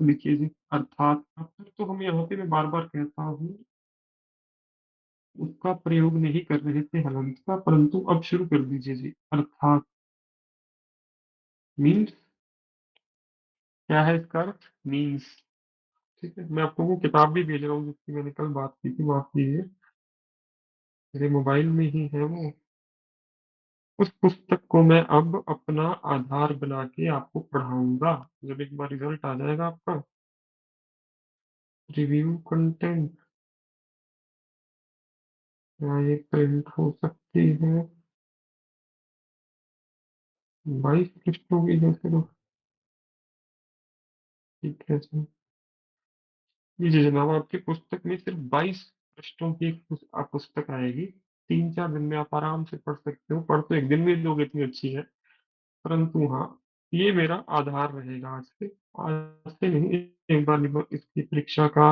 लिखिए जी, अर्थात फिर तो हम यहाँ पे मैं बार बार कहता हूँ, उसका प्रयोग नहीं कर रहे थे हलंत का, परंतु अब शुरू कर दीजिए जी। अर्थात मीन्स, क्या है इसका अर्थ? मीन्स। ठीक है, मैं आपको वो किताब भी भेज रहा हूँ जिसकी मैंने कल बात की थी, माफ कीजिए, मेरे मोबाइल में ही है वो। उस पुस्तक को मैं अब अपना आधार बना के आपको पढ़ाऊंगा, जब एक बार रिजल्ट आ जाएगा आपका। रिव्यू कंटेंट, या ये प्रिंट हो सकती है। 22 पृष्ठों की जैसे तो ठीक है जी। जी जनाब, आपकी पुस्तक में सिर्फ 22 पृष्ठों की एक पुस्तक आएगी। 3-4 दिन में आप आराम से पढ़ सकते हो, पढ़ तो एक दिन में लोग, इतनी अच्छी है। परंतु हाँ, ये मेरा आधार रहेगा आज से। आज से नहीं, एक बार इसकी परीक्षा का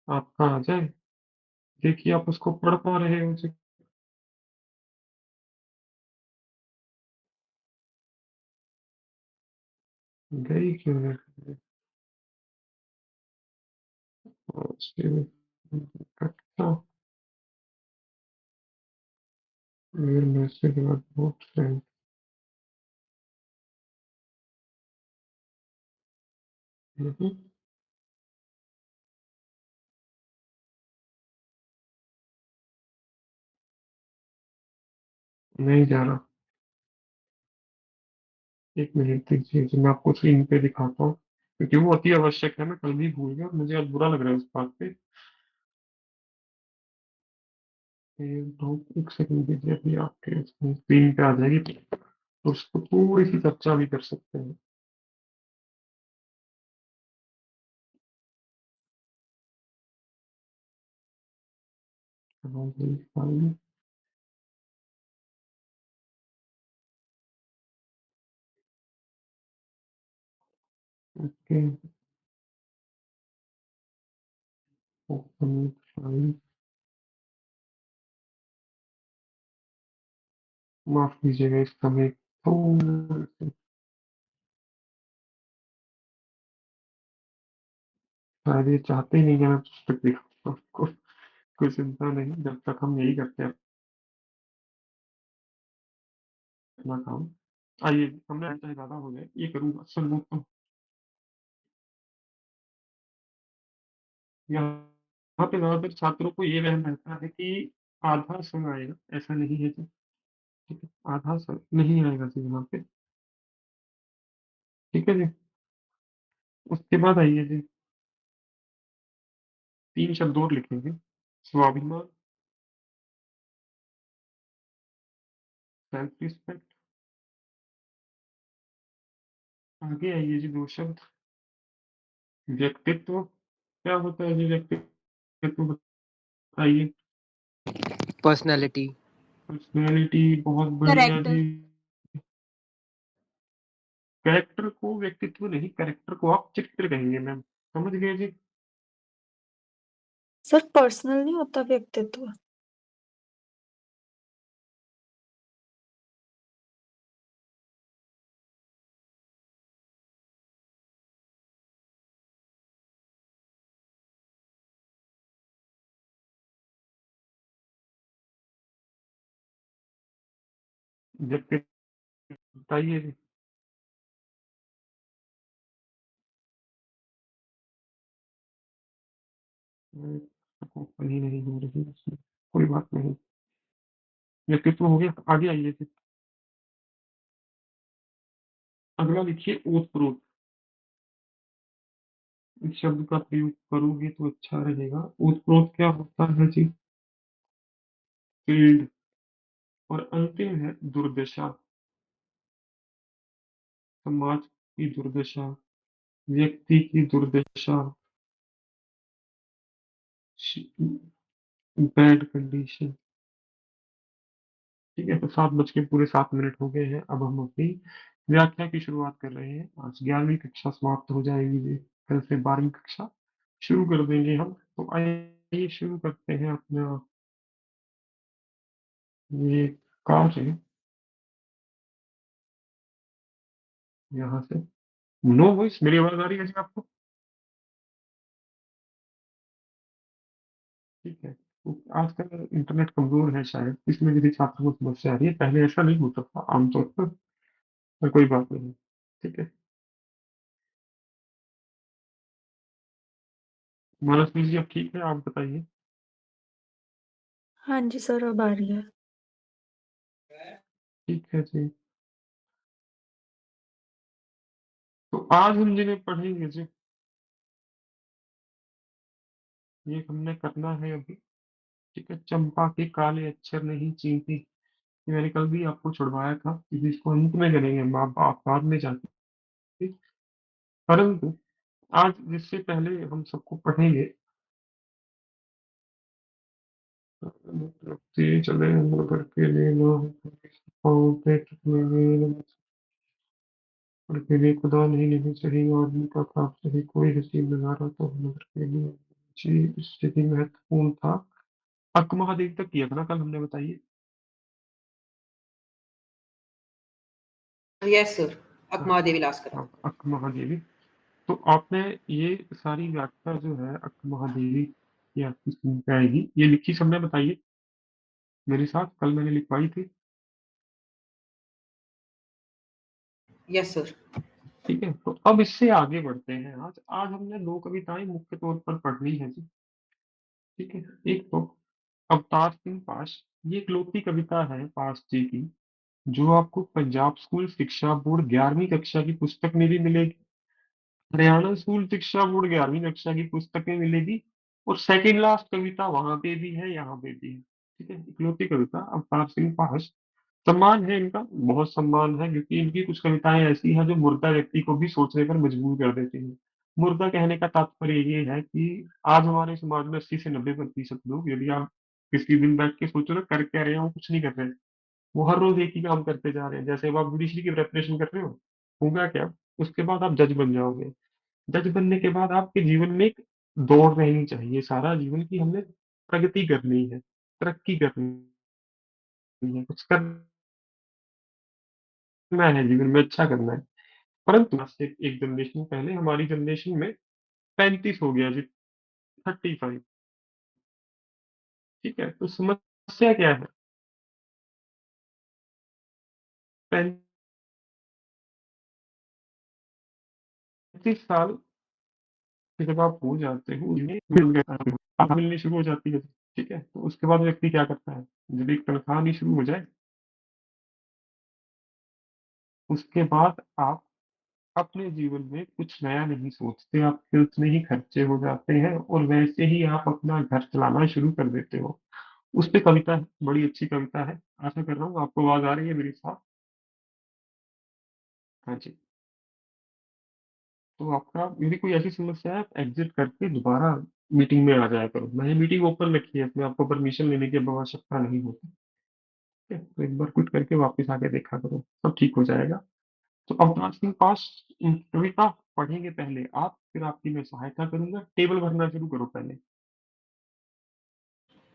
आपका आ जाए, देखिए आप उसको पढ़ पा रहे हो जी। गई क्यों नहीं? अच्छा, मेरे मैसेज के बाद बहुत फ्रेंड। नहीं जा रहा। एक मिनट दीजिए जी, मैं आपको स्क्रीन पे दिखाता हूँ, क्योंकि वो अति आवश्यक है। मैं कल भी भूल गया और मुझे आज बुरा लग रहा है उस बात पे। एक सेकंड दीजिए, अभी आपके स्क्रीन पे आ जाएगी, तो उसको थोड़ी सी चर्चा भी कर सकते हैं। File, okay, open file. माफ कीजिएगा इस समय थोड़ी सी, शायद ये चाहते ही नहीं कि मैं पुस्तक दिखाऊं आपको। कोई चिंता नहीं, जब तक हम यही करते हैं अपना काम। आइए, हमने चाहे ज्यादा हो जाए, ये करूंगा सर्वोत्तम। यहाँ पे ज्यादातर छात्रों को ये वहम रहता है कि आधा समय आएगा, ऐसा नहीं है जी। ठीक है, आधा समय नहीं आएगा जी यहाँ पे। ठीक है जी। उसके बाद आइए जी, 3 शब्द और लिखेंगे। स्वाभिमान, सेल्फ रिस्पेक्ट। आगे आइए जी, 2 शब्द। व्यक्तित्व, क्या होता है जी व्यक्तित्व, बताइए। पर्सनालिटी। पर्सनैलिटी, बहुत बढ़िया करेक्टर। जी। कैरेक्टर को व्यक्तित्व नहीं, कैरेक्टर को आप चित्र कहेंगे मैम, समझ गए जी। सर पर्सनल नहीं होता व्यक्तित्व। व्यक्तित्व, बताइए जी। ओपन ही नहीं हो रही इसमें। कोई बात नहीं, व्यक्तित्व हो गया। आगे आइए जी, अगला लिखिए ओतप्रोत। इस शब्द का प्रयोग करोगे तो अच्छा रहेगा। ओतप्रोत क्या होता है जी? फील्ड। और अंतिम है दुर्दशा, समाज की दुर्दशा, व्यक्ति की दुर्दशा, बैड कंडीशन। ठीक है, तो 7 बज के पूरे 7 मिनट हो गए हैं। अब हम अपनी व्याख्या की शुरुआत कर रहे हैं। आज 11वीं कक्षा समाप्त हो जाएगी जी, कल से 12वीं कक्षा शुरू कर देंगे हम। तो आइए शुरू करते हैं अपना ये कार्य, यहाँ से नो वॉइस, मेरी आवाज आ रही है जी आपको? ठीक है। तो आजकल इंटरनेट कमजोर है शायद, इसमें मेरे छात्र को समस्या आ रही है, पहले ऐसा नहीं होता था आमतौर पर कोई बात नहीं। ठीक है। मानस जी अब ठीक है, आप बताइए। हाँ जी सर, अब आ रही है। ठीक है जी। तो आज हम जिन्हें पढ़ेंगे जी, ये हमने करना है अभी। ठीक है। चंपा के काले अक्षर नहीं चींटी, ये मैंने कल भी आपको छुड़वाया था कि इसको अंत में करेंगे, माँ बाप बाद में जाके। परंतु आज जिससे पहले हम सबको पढ़ेंगे, चले करके ले लो, के लिए खुदा नहीं लेनी चाहिए, आदमी का खाप सही कोई हसीन नजारा तो नजर के लिए जी स्थिति महत्वपूर्ण था। अक महादेव तक किया था ना कल हमने, बताइए। Yes sir. हाँ अकमहा विलास करा। हाँ, अक महादेवी। तो आपने ये सारी व्याख्या जो है अक महादेवी की आपकी सुन पे आएगी, ये लिखी सबने, बताइए मेरे साथ, कल मैंने लिखवाई थी। Yes sir. ठीक है। तो अब इससे आगे बढ़ते हैं। आज आज हमने दो कविताएं मुख्य तौर पर पढ़नी है जी। ठीक है। एक तो अवतार सिंह पाश, ये इकलौती कविता है पास जी की जो आपको पंजाब स्कूल शिक्षा बोर्ड 11वीं कक्षा की पुस्तक में भी मिलेगी, हरियाणा स्कूल शिक्षा बोर्ड 11वीं कक्षा की पुस्तक में मिलेगी, और सेकंड लास्ट कविता वहां पे भी है, यहाँ पे भी है। ठीक है। इकलौती कविता अवतार सिंह पाश। सम्मान है इनका, बहुत सम्मान है, क्योंकि इनकी कुछ कविताएं ऐसी हैं जो मुर्दा व्यक्ति को भी सोचने पर मजबूर कर देती हैं। मुर्दा कहने का तात्पर्य ये है कि आज हमारे समाज में 80 से 90% लोग, यदि आप किसी दिन बैठ के सोचो ना कर क्या रहे हो, कुछ नहीं कर रहे, वो हर रोज एक ही काम करते जा रहे हैं। जैसे अब आप जुडिशरी की प्रेपरेशन कर रहे हो, होगा क्या, उसके बाद आप जज बन जाओगे। जज बनने के बाद आपके जीवन में एक दौड़ रहनी चाहिए सारा जीवन की, हमने प्रगति करनी है, तरक्की करनी है, कुछ करना है जीवन में, अच्छा करना है। परंतु आज से एक जनरेशन पहले हमारी जनरेशन में 35 हो गया जी, 35। ठीक है। तो समस्या क्या है? 35 साल कि जब आप हो जाते हो, उन्हें मिलनी शुरू हो जाती है। ठीक है। तो उसके बाद व्यक्ति क्या करता है, जब एक तनख्वाह आनी शुरू हो जाए, उसके बाद आप अपने जीवन में कुछ नया नहीं सोचते, आपके उतने ही खर्चे हो जाते हैं, और वैसे ही आप अपना घर चलाना शुरू कर देते हो। उस पे कविता है, बड़ी अच्छी कविता है। आशा कर रहा हूँ आपको आवाज आ रही है मेरे साथ। हाँ जी। तो आपका यदि कोई ऐसी समस्या है, आप एग्जिट करके दोबारा मीटिंग में आ जाया करो। मैंने मीटिंग ओपन रखी है, इसमें आपको परमिशन लेने की अब आवश्यकता नहीं होती। ठीक है। तो एक बार क्विट करके वापस आके देखा करो, सब ठीक हो जाएगा। तो अवतार सिंह पास कविता पढ़ेंगे पहले आप, फिर आपकी मैं सहायता करूंगा। टेबल भरना शुरू करो पहले।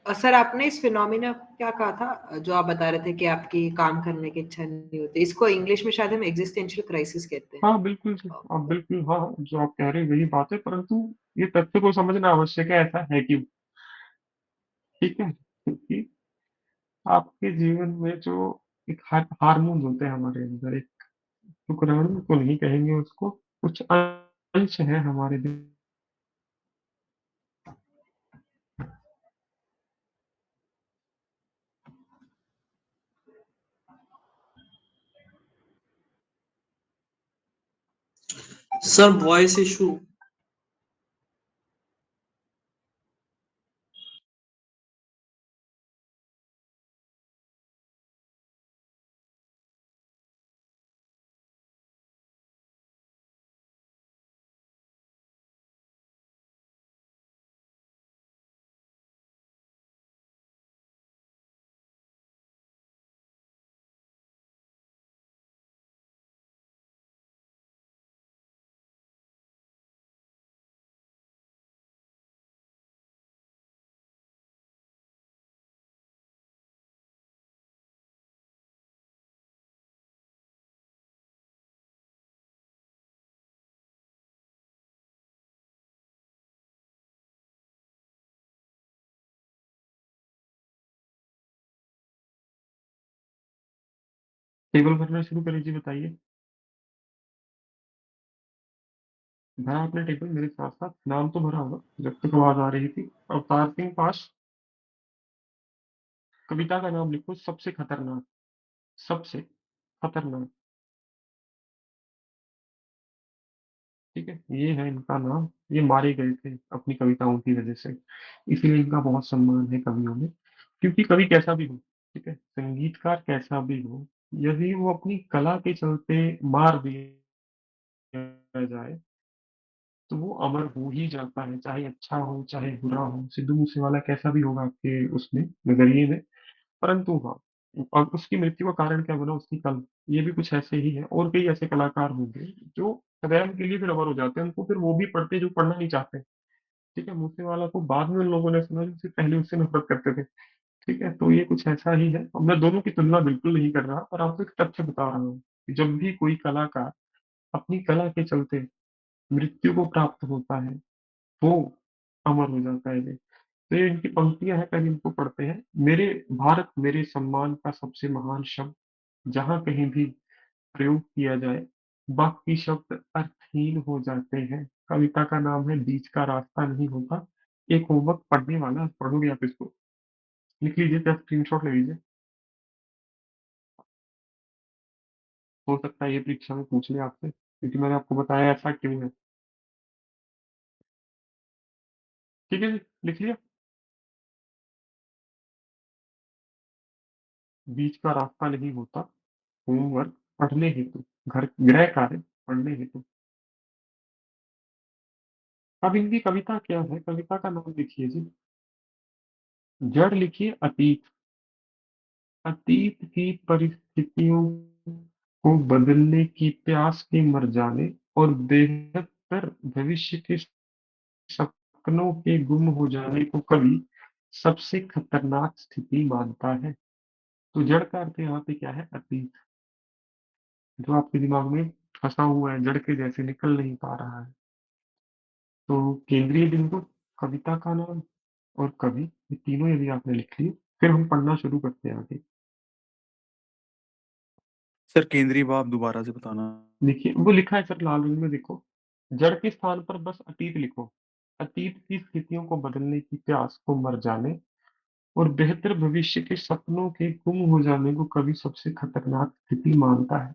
सर आपने इस फिनोमिना क्या कहा था जो आप बता रहे थे कि आपकी काम करने की इच्छा नहीं होती, इसको इंग्लिश में शायद हम एग्जिस्टेंशियल क्राइसिस कहते हैं। हाँ बिल्कुल जी, आप बिल्कुल, हाँ जो आप कह रहे हैं वही बात है, परंतु ये तथ्य को समझना आवश्यक है, ऐसा है कि, ठीक है, क्योंकि आपके जीवन में जो एक हार्मोन होते हैं हमारे अंदर, एक शुक्राणु को नहीं कहेंगे उसको, कुछ अंश है हमारे Sir, voice issue. टेबल भरना शुरू करें जी, बताइए। भरा आपने टेबल मेरे साथ साथ? नाम तो भरा होगा जब तक आवाज आ रही थी। अवतार सिंह पास। कविता का नाम लिखो, सबसे खतरनाक। सबसे खतरनाक। ठीक है, ये है इनका नाम। ये मारे गए थे अपनी कविताओं की वजह से, इसलिए इनका बहुत सम्मान है कवियों में। क्योंकि कवि कैसा भी हो, ठीक है, संगीतकार कैसा भी हो, यदि वो अपनी कला के चलते मार दिया जाए तो वो अमर हो ही जाता है, चाहे अच्छा हो चाहे बुरा हो। सिद्धू मूसेवाला कैसा भी होगा आपके उसमें नजरिए में, परंतु हाँ, और उसकी मृत्यु का कारण क्या बना, उसकी कल। ये भी कुछ ऐसे ही है, और कई ऐसे कलाकार होंगे जो सदैव के लिए फिर अमर हो जाते हैं, उनको फिर वो भी पढ़ते जो पढ़ना नहीं चाहते। ठीक है, मूसेवाला को बाद में उन लोगों ने सुना जो उससे पहले उससे नफरत करते थे। ठीक है, तो ये कुछ ऐसा ही है, और मैं दोनों की तुलना बिल्कुल नहीं कर रहा, पर आपको एक तथ्य बता रहा हूँ कि जब भी कोई कलाकार अपनी कला के चलते मृत्यु को प्राप्त होता है, वो अमर हो जाता है जी। तो ये इनकी पंक्तियां हैं, पहले इनको पढ़ते हैं। मेरे भारत मेरे सम्मान का सबसे महान शब्द, जहां कहीं भी प्रयोग किया जाए बाकी शब्द अर्थहीन हो जाते हैं। कविता का नाम है बीच का रास्ता नहीं होता। एक होमवर्क पढ़ने वाला, पढ़ोगे आप इसको, लिख लीजिए या स्क्रीनशॉट ले लीजिए। हो सकता है ये परीक्षा में पूछ ले आपसे, क्योंकि मैंने आपको बताया ऐसा क्यों है। ठीक है जी, लिख लिया। बीच का रास्ता नहीं होता, होमवर्क पढ़ने हेतु, घर गृह कार्य पढ़ने हेतु। अब इनकी कविता क्या है, कविता का नाम लिखिए जी। जड़ लिखिए अतीत। अतीत की परिस्थितियों को बदलने की प्यास के मर जाने और बेहतर भविष्य के सपनों के गुम हो जाने को कवि सबसे खतरनाक स्थिति मानता है। तो जड़ का अर्थ यहाँ पे क्या है, अतीत, जो आपके दिमाग में फंसा हुआ है, जड़ के जैसे निकल नहीं पा रहा है। तो केंद्रीय बिंदु, कविता का नाम और कवि, ये तीनों यदि आपने लिख लिए, फिर हम पढ़ना शुरू करते हैं आगे। सर केंद्रीय भाव दोबारा से बताना। देखिए वो लिखा है सर लाल रंग में, देखो। जड़ के स्थान पर बस अतीत लिखो। अतीत की स्थितियों को बदलने की प्यास को मर जाने और बेहतर भविष्य के सपनों के गुम हो जाने को कवि सबसे खतरनाक स्थिति मानता है।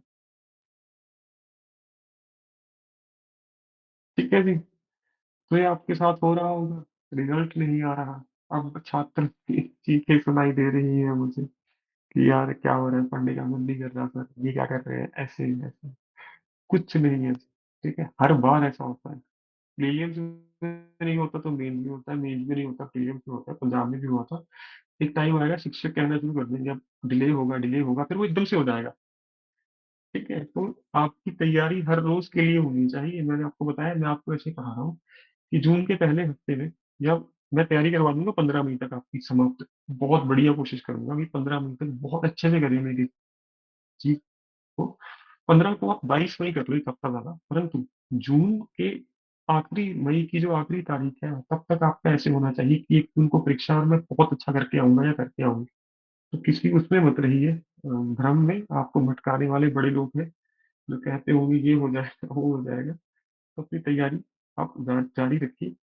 ठीक है जी, तो ये आपके साथ हो रहा होगा, रिजल्ट नहीं आ रहा। अब छात्र की चीखें सुनाई दे रही है मुझे कि यार क्या हो रहा है, पढ़ने का मन नहीं कर रहा सर, ये क्या कर रहे हैं, ऐसे ही ऐसे। कुछ नहीं है। ठीक है, हर बार ऐसा होता है। प्रीलिम्स में नहीं होता तो मेन में होता है, मेन में नहीं होता प्रीलिम्स में होता है, पंजाब में भी हुआ था। एक टाइम आएगा शिक्षक कहना शुरू कर देंगे अब डिले होगा, डिले होगा, फिर वो एकदम से हो जाएगा। ठीक है, तो आपकी तैयारी हर रोज के लिए होनी चाहिए। मैंने आपको बताया, मैं आपको ऐसे कहा रहा हूँ कि जून के पहले हफ्ते में, या मैं तैयारी करवा दूंगा 15 मई तक आपकी समाप्त। बहुत बढ़िया कोशिश करूंगा कि 15 मई तक बहुत अच्छे से करिए मेरी चीज को। 15 को आप 22 मई कर लो, एक हफ्ता ज्यादा, परंतु जून के आखिरी, मई की जो आखिरी तारीख है, तब तक आपका ऐसे होना चाहिए कि एक जून को परीक्षा में मैं बहुत अच्छा करके आऊंगा या करके आऊंगी। तो किसी उसमें मत रहिए, भ्रम में। आपको भटकाने वाले बड़े लोग हैं जो कहते होंगे ये हो जाएगा वो हो जाएगा। तो अपनी तैयारी आप जारी रखिए,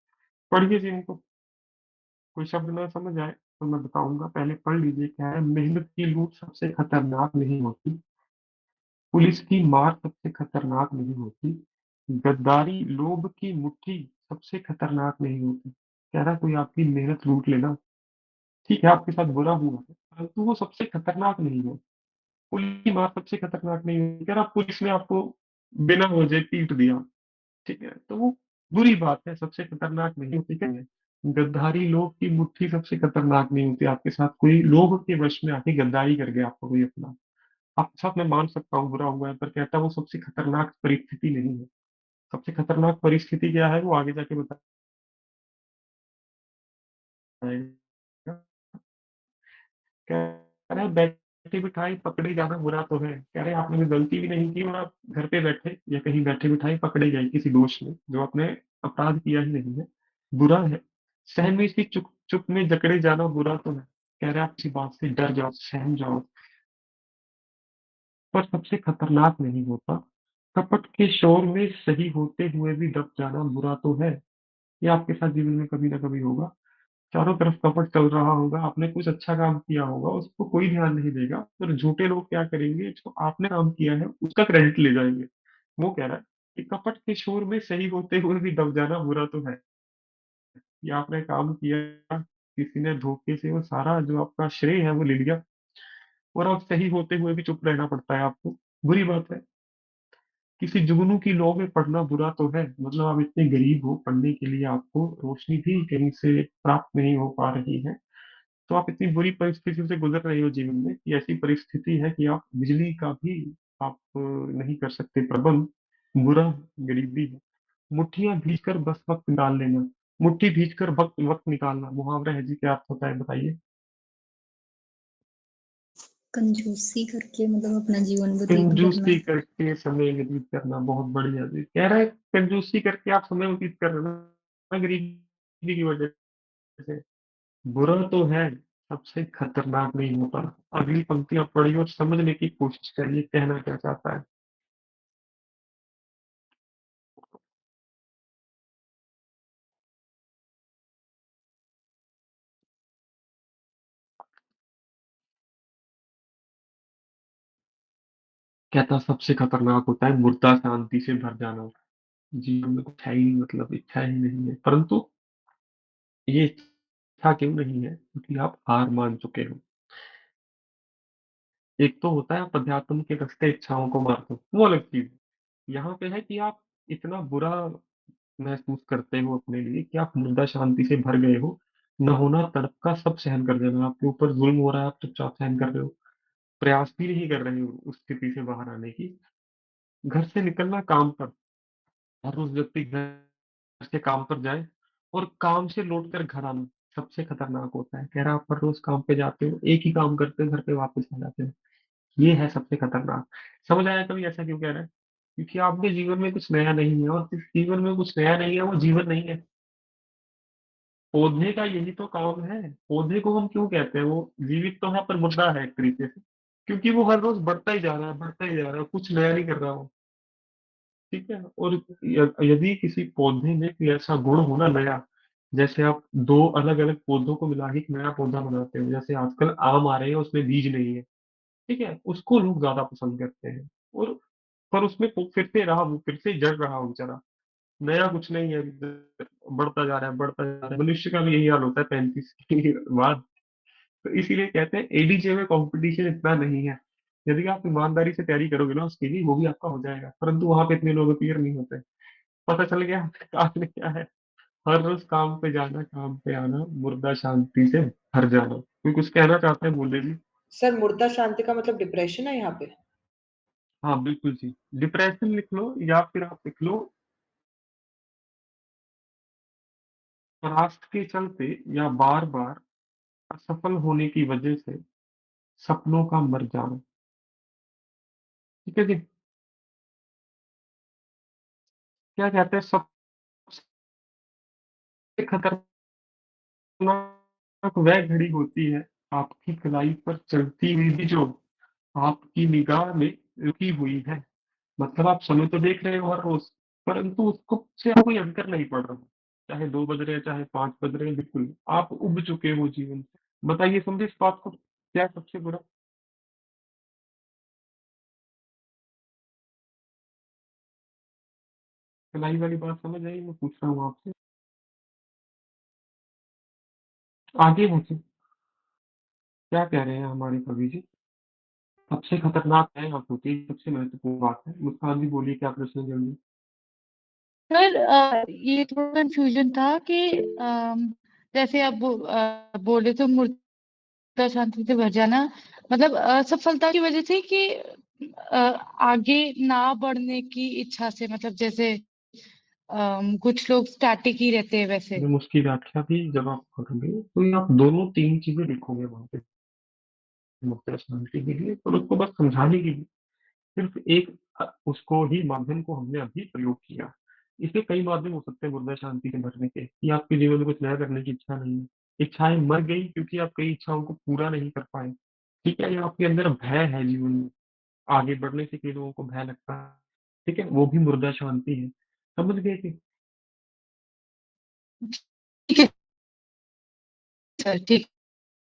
पढ़िए जिनको कोई शब्द ना समझ आए तो मैं बताऊंगा, पहले पढ़ लीजिए। क्या है, मेहनत की लूट सबसे खतरनाक नहीं होती, पुलिस की मार सबसे खतरनाक नहीं होती, गद्दारी लोभ की मुट्ठी सबसे खतरनाक नहीं होती। कह रहा कोई आपकी मेहनत लूट लेना, ठीक है आपके साथ बुरा हुआ है, परंतु वो सबसे खतरनाक नहीं है। पुलिस की मार सबसे खतरनाक नहीं होती, कह रहा पुलिस ने आपको बिना वजह पीट दिया, ठीक है, तो वो बुरी बात है, सबसे खतरनाक नहीं होती। क्या है, गद्दारी लोग की मुट्ठी सबसे खतरनाक नहीं होती। आपके साथ कोई लोभ के वश में आके गद्दारी कर गया आपको कोई अपना, आपके साथ मैं मान सकता हूँ बुरा हुआ है, पर कहता वो सबसे खतरनाक परिस्थिति नहीं है। सबसे खतरनाक परिस्थिति क्या है वो आगे जाके बताएगा। कह रहे बैठे बिठाई पकड़े जाना बुरा तो है, कह रहे आपने कोई गलती भी नहीं की और आप घर पे बैठे या कहीं बैठे बिठाए पकड़े गए किसी दोष में जो आपने अपराध किया ही नहीं है, बुरा है। सहमी सी चुप चुप में जकड़े जाना बुरा तो है, कह रहे आप किसी बात से डर जाओ, सहम जाओ। पर सबसे खतरनाक नहीं होता। कपट के शोर में सही होते हुए भी दब जाना बुरा तो है। ये आपके साथ जीवन में कभी ना कभी होगा। चारों तरफ कपट चल रहा होगा, आपने कुछ अच्छा काम किया होगा, उसको कोई ध्यान नहीं देगा, पर झूठे लोग क्या करेंगे, जो आपने काम किया है उसका क्रेडिट ले जाएंगे। वो कह रहा है कि कपट के शोर में सही होते हुए भी दब जाना बुरा तो है। कि आपने काम किया, किसी ने धोखे से वो सारा जो आपका श्रेय है वो ले लिया, और अब सही होते हुए भी चुप रहना पड़ता है आपको। बुरी बात है। किसी जुगनू की लौ में पढ़ना बुरा तो है, मतलब आप इतने गरीब हो, पढ़ने के लिए आपको रोशनी भी कहीं से प्राप्त नहीं हो पा रही है, तो आप इतनी बुरी परिस्थिति से गुजर रहे हो जीवन में कि ऐसी परिस्थिति है कि आप बिजली का भी आप नहीं कर सकते प्रबंध। बुरा गरीबी है। मुट्ठियां भीग कर बस वक्त निकाल लेना। मुट्ठी भीग कर वक्त वक्त निकालना मुहावरा है जी, क्या अर्थ होता है बताइए। कंजूसी करके मतलब अपना जीवन व्यतीत करना। कंजूसी करके समय व्यतीत करना, बहुत बढ़िया जी। कह रहा है कंजूसी करके आप समय व्यतीत कर रहे हो गरीबी की वजह से। बुरा तो है, सबसे खतरनाक नहीं होता। अगली पंक्तियां पढ़िए और समझने की कोशिश करिए कहना क्या चाहता है। कहता सबसे खतरनाक होता है मुर्दा शांति से भर जाना। जीवन में कुछ है ही नहीं, मतलब इच्छा ही नहीं है, परंतु ये इच्छा क्यों नहीं है, क्योंकि आप हार मान चुके हो। एक तो होता है आप अध्यात्म के रास्ते इच्छाओं को मारते हो, वो अलग चीज है। यहाँ पे है कि आप इतना बुरा महसूस करते हो अपने लिए कि आप मुर्दा शांति से भर गए हो। न होना तड़प का सब सहन कर देना, आपके ऊपर जुल्म हो रहा है, आप चुपचाप सहन कर रहे हो, प्रयास भी नहीं कर रहे हो उस स्थिति से बाहर आने की। घर से निकलना काम पर, हर रोज व्यक्ति घर से काम पर जाए और काम से लौट कर घर आना सबसे खतरनाक होता है। कह रहा आप हर रोज काम पे जाते हो, एक ही काम करते हो, घर पे वापस आ जाते हो। ये है सबसे खतरनाक। समझ आया कभी ऐसा क्यों कह रहा है? क्योंकि आपके जीवन में कुछ नया नहीं है, और जिस जीवन में कुछ नया नहीं है वो जीवन नहीं है। पौधे का यही तो काम है। पौधे को हम क्यों कहते हैं, वो जीवित तो है पर मुर्दा है एक तरीके से, क्योंकि वो हर रोज बढ़ता ही जा रहा है, बढ़ता ही जा रहा है, कुछ नया नहीं कर रहा हो। ठीक है। और यदि किसी पौधे में कोई ऐसा गुण होना नया, जैसे आप दो अलग अलग पौधों को मिला के एक नया पौधा बनाते हो, जैसे आजकल आम आ रहे हैं उसमें बीज नहीं है, ठीक है, उसको लोग ज्यादा पसंद करते हैं। और पर उसमें फिर से रहा, वो फिर से जड़ रहा वो बेचारा, नया कुछ नहीं है, बढ़ता जा रहा है, बढ़ता जा रहा है। मनुष्य का भी यही हाल होता है 35 के बाद। तो इसीलिए कहते हैं एडीजे में कंपटीशन इतना नहीं है। यदि आप ईमानदारी से तैयारी करोगे ना उसके लिए, वो भी आपका हो जाएगा, परंतु वहां पे इतने लोग अपीयर नहीं होते। पता चल गया काम में क्या है। हर रोज काम पे जाना, काम पे आना, मुर्दा शांति से भर जाना। कोई कुछ कहना चाहते हैं, बोले भी। सर मुर्दा शांति का मतलब डिप्रेशन है यहाँ पे? हाँ बिल्कुल जी। डिप्रेशन लिख लो, या फिर आप लिख लो राष्ट्र के चलते या बार बार असफल होने की वजह से सपनों का मर जाना। ठीक है जी। क्या कहते हैं, सबसे खतरनाक वह घड़ी होती है आपकी कलाई पर चलती हुई भी, जो आपकी निगाह में रुकी हुई है। मतलब आप समय तो देख रहे हो हर रोज, परंतु उसको से आपको कोई अंतर नहीं पड़ रहा। चाहे 2 बज रहे हैं, चाहे 5 बज रहे हैं, बिल्कुल आप उब चुके हो जीवन से। बताइए, समझे इस बात को, क्या सबसे बुरा? कलाई वाली बात समझ आई, मैं पूछ रहा हूँ आपसे। आगे मुझे क्या कह रहे हैं हमारे कवि जी? सबसे खतरनाक है आप होती है, सबसे महत्वपूर्ण बात है। मुस्कान जी बोलिए, क्या प्रश्न है जल्दी। सर ये थोड़ा कंफ्यूजन था कि जैसे आप बोले तो मूर्ता शांति से भर जाना, मतलब असफलता की वजह से कि अ, आगे ना बढ़ने की इच्छा से, मतलब जैसे कुछ लोग स्टैटिक ही रहते हैं वैसे। मैं उसकी व्याख्या भी जब आप करोगे तो ये आप दोनों तीन चीजें लिखोगे वहां पे मुक्त शांति के लिए, और उसको बस समझाने के लिए सिर्फ एक उसको ही माध्यम को हमने अभी प्रयोग किया। इसके कई माध्यम हो सकते हैं मुद्दा शांति से भरने के, कि आपके जीवन में कुछ नया करने की इच्छा नहीं है, इच्छाएं मर गई क्योंकि आप कई इच्छाओं को पूरा नहीं कर पाए। ठीक है, या आपके अंदर भय है जीवन में, आगे बढ़ने से कई लोगों को भय लगता है, ठीक है? वो भी मुर्दा शांति है। समझ गए कि ठीक है सर, ठीक।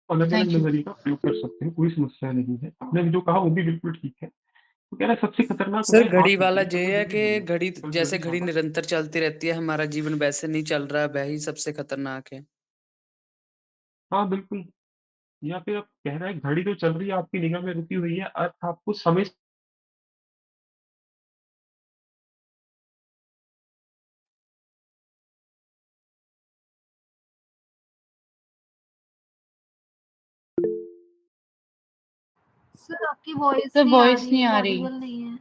अलग-अलग थैंक यू। नज़रिए का प्रयोग कर सकते हैं, कोई समस्या नहीं है। आपने जो कहा वो भी बिल्कुल ठीक है। तो कह रहा है सबसे खतरनाक सर वह घड़ी रात वाला होती है जब वो ये है जल्दी कि बोले, घड़ी, कल जैसे जल्दी घड़ी जाना। निरंतर चलती रहती है, हमारा जीवन वैसे नहीं चल रहा, वह ही सबसे खतरनाक है। हाँ, बिल्कुल। या फिर आप कह रहे हैं घड़ी तो चल रही है, आपकी निगाह में रुकी हुई है, अर्थ आपको समय सर आपकी वॉइस सर नहीं आ वॉइस रही नहीं है, आ रही। ऑडिबल नहीं है।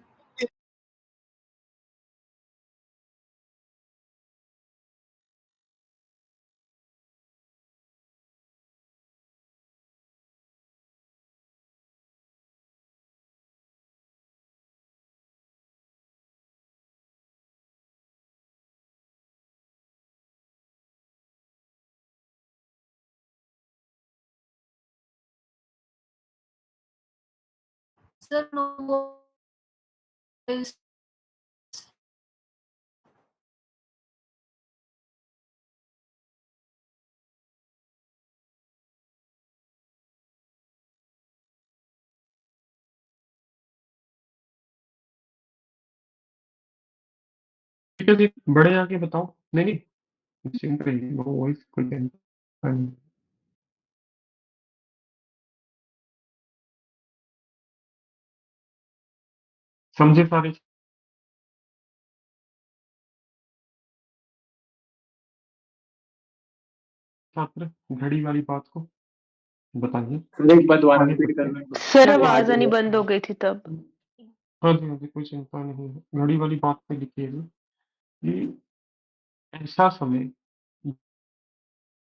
Sir no voice. ठीक है जी, बड़े आके बताओ। नहीं, नहीं, निश्चिंत रहिए, नो वॉइस कोई टेंशन नहीं। समझे सारे छात्र घड़ी वाली बात को? बताइए, एक बार दोबारा आगे रिपीट बढ़ते हैं। करना। सर क्या आवाज देखिए आनी बंद हो गई थी तब। हाँ जी, हाँ जी, कोई चिंता नहीं है। घड़ी वाली बात पे लिखिए जी कि ऐसा समय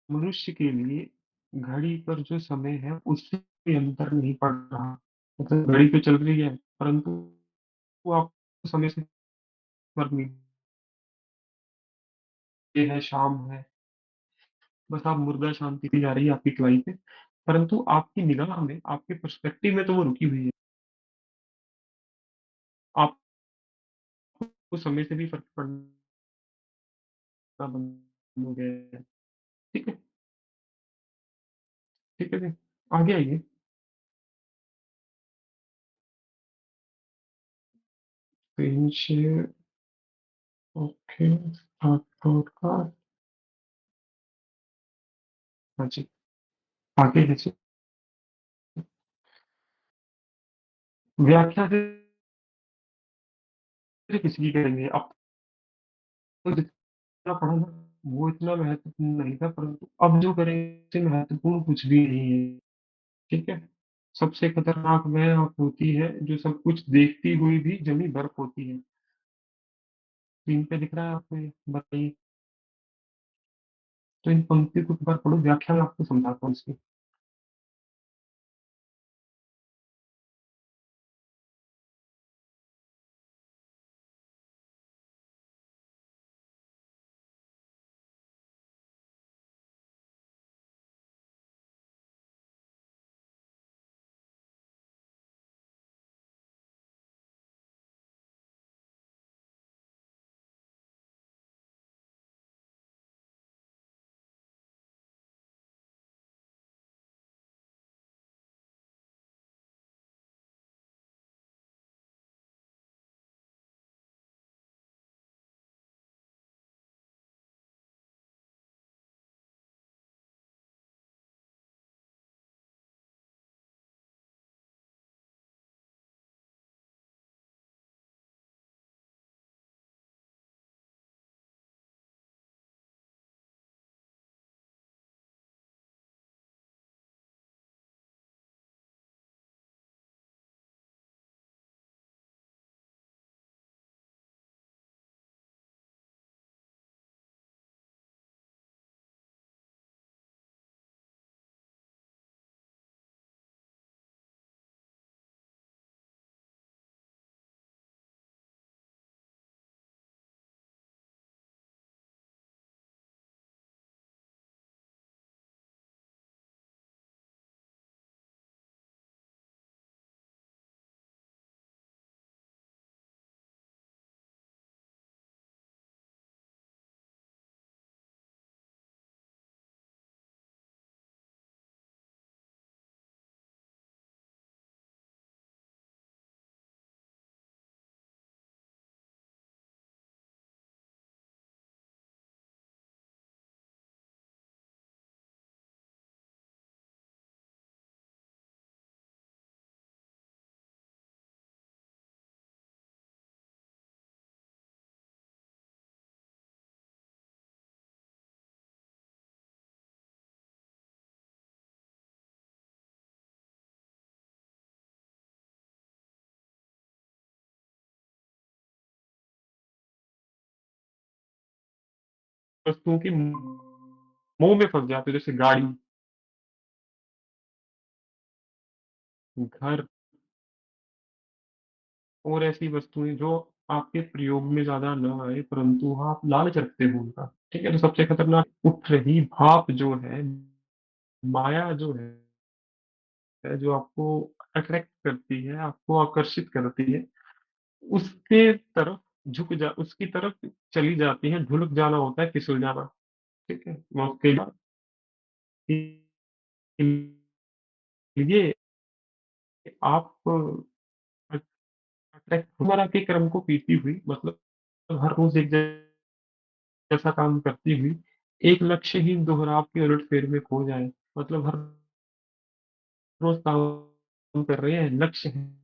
मनुष्य के लिए घड़ी पर जो समय है उससे कोई अंतर नहीं पड़ रहा। मतलब घड़ी तो चल रही है, परंतु वो आपको समय से फर्क नहीं, ये है शाम है, बस आप मुर्दा शांति दी जा रही है आपकी कलाई पे, परंतु आपकी निगाह में, आपके पर्सपेक्टिव में तो वो रुकी हुई है। आपको समय से भी फ़र्क पड़ना बंद हो गया है। ठीक है? ठीक है जी। आगे आइए। स्क्रीन शेयर ओके, आपका हाँ जी, आगे लीजिए। व्याख्या से किसी की करेंगे, अब तो जितना पढ़ा ना, वो इतना महत्वपूर्ण नहीं था, परंतु अब जो करेंगे उससे महत्वपूर्ण कुछ भी नहीं है। ठीक है? सबसे खतरनाक वह आँख होती है जो सब कुछ देखती हुई भी जमी बर्फ होती है। स्क्रीन पे दिख रहा है आपको ये? बताइए। तो इन पंक्ति को एक बार पढ़ो, व्याख्या मैं आपको समझाता हूँ इसकी। वस्तुओं की मोह में फँस जाते हो, जैसे गाड़ी, घर और ऐसी वस्तुएँ जो आपके प्रयोग में ज़्यादा ना आए, परंतु आप लालच रखते हो उनका, ठीक है? तो सबसे खतरनाक उठ रही भाप जो है, माया जो आपको अट्रैक्ट करती है, आपको आकर्षित करती है, उसके तरफ उसकी तरफ चली जाती है, ढुलक जाना होता है, फिसल जाना, ठीक है? कई बार ये आप अट्रैक्ट रोज़मर्रा के क्रम को पीती हुई, मतलब हर रोज़ एक जैसा काम करती हुई, एक लक्ष्यहीन दोहराव की उलट-फेर में खो जाए। मतलब हर रोज़ काम कर रहे हैं, लक्ष्य है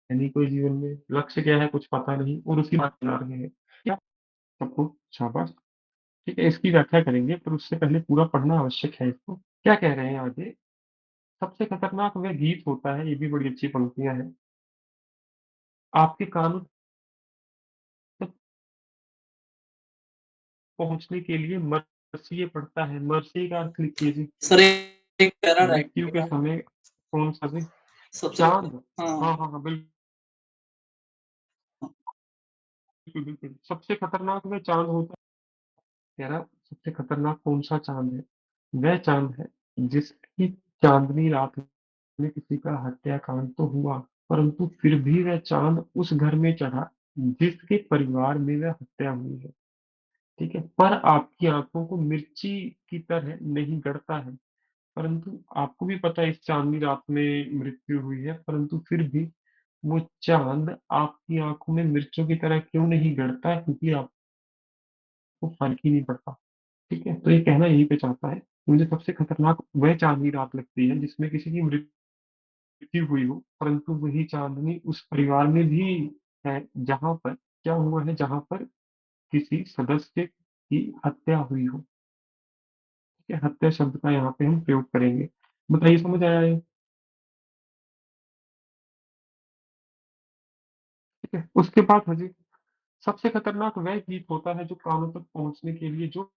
नहीं कोई जीवन में, लक्ष्य क्या है कुछ पता नहीं और उसी बात चला रहे हैं। क्या सबको शाबाश! ठीक है, इसकी व्याख्या करेंगे, पर उससे पहले पूरा पढ़ना आवश्यक है इसको। क्या कह रहे हैं आगे? सबसे खतरनाक वह गीत होता है, ये भी बड़ी अच्छी पंक्तियाँ हैं, आपके कानों तक पहुँचने के लिए मरसिए पड़ता है। मरसी का अर्थ लिखिए जी। सर एक पैरा रह मृत्यु के गया समय कौन-सा जी? सबसे। चाँद। हाँ हाँ, बिल्कुल, बिल्कुल। सबसे खतरनाक वह चाँद होता है, कह रहा सबसे खतरनाक कौन-सा चाँद है? वह चाँद है जिसकी चाँदनी रात में किसी का हत्याकांड तो हुआ, परंतु फिर भी वह चाँद उस घर में चढ़ा जिसके परिवार में वह हत्या हुई है, ठीक है? पर आपकी आँखों को मिर्ची की तरह नहीं गड़ता है, परंतु आपको भी पता है इस चाँदनी रात में मृत्यु हुई है, परंतु फिर भी वो चाँद आपकी आँखों में मिर्चों की तरह क्यों नहीं गड़ता है? क्योंकि आपको फ़र्क ही नहीं पड़ता, ठीक है? तो ये कहना यहीं पे चाहता है, मुझे सबसे खतरनाक वह चाँदनी रात लगती है जिसमें किसी की मृत्यु हुई हो, परंतु वही चाँदनी उस परिवार में भी है जहाँ पर क्या हुआ है, जहाँ पर किसी सदस्य की हत्या हुई हो, ठीक है? हत्या शब्द का यहाँ पे हम प्रयोग करेंगे। बताइए समझ आया ये? ठीक है? उसके बाद हाँ जी, सबसे खतरनाक वह गीत होता है जो कानों तक पहुँचने के लिए जो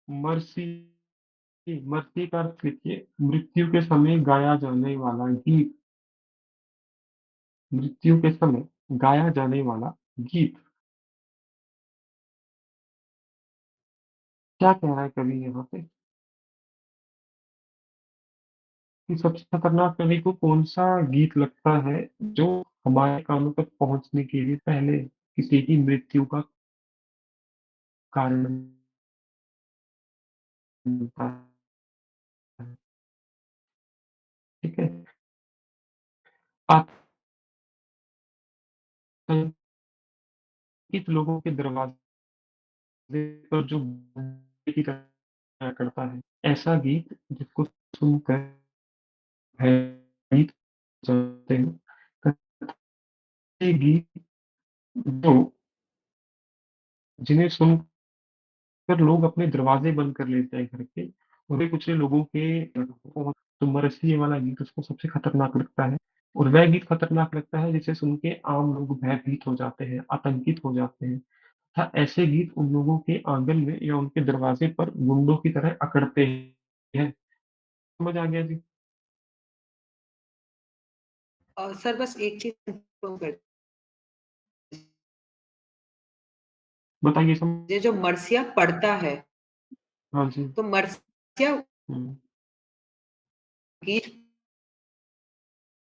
मरसी मरसी का अर्थ लिखिए, मृत्यु के समय गाया जाने वाला गीत, मृत्यु के समय गाया जाने वाला गीत। क्या कह रहा है कवि यहाँ पे? कि सबसे खतरनाक कवि को कौन-सा गीत लगता है जो हमारे कानों तक पहुँचने के लिए पहले किसी की मृत्यु का कारण बनता है, ठीक है? आतंकित लोगों के दरवाजे पर जो की तरह करता है, ऐसा गीत जिसको सुनकर भयभीत हो जाते हैं। ऐसे गीत जो जिन्हें सुनकर लोग अपने दरवाजे बंद कर लेते हैं घर के, और वे कुछ लोगों के तो मरसी ये वाला गीत उसको सबसे खतरनाक लगता है, और वह गीत खतरनाक लगता है जिसे सुन के आम लोग भयभीत हो जाते हैं, आतंकित हो जाते हैं। तथा ऐसे गीत उन लोगों के आंगन में या उनके दरवाजे पर गुंडों की तरह अकड़ते हैं। समझ आ गया जी? सर बस एक चीज़ कंफर्म कर बताइए दीजिए, जो मर्सिया पढ़ता है, हाँ जी। तो मर्सिया हुँ। गीत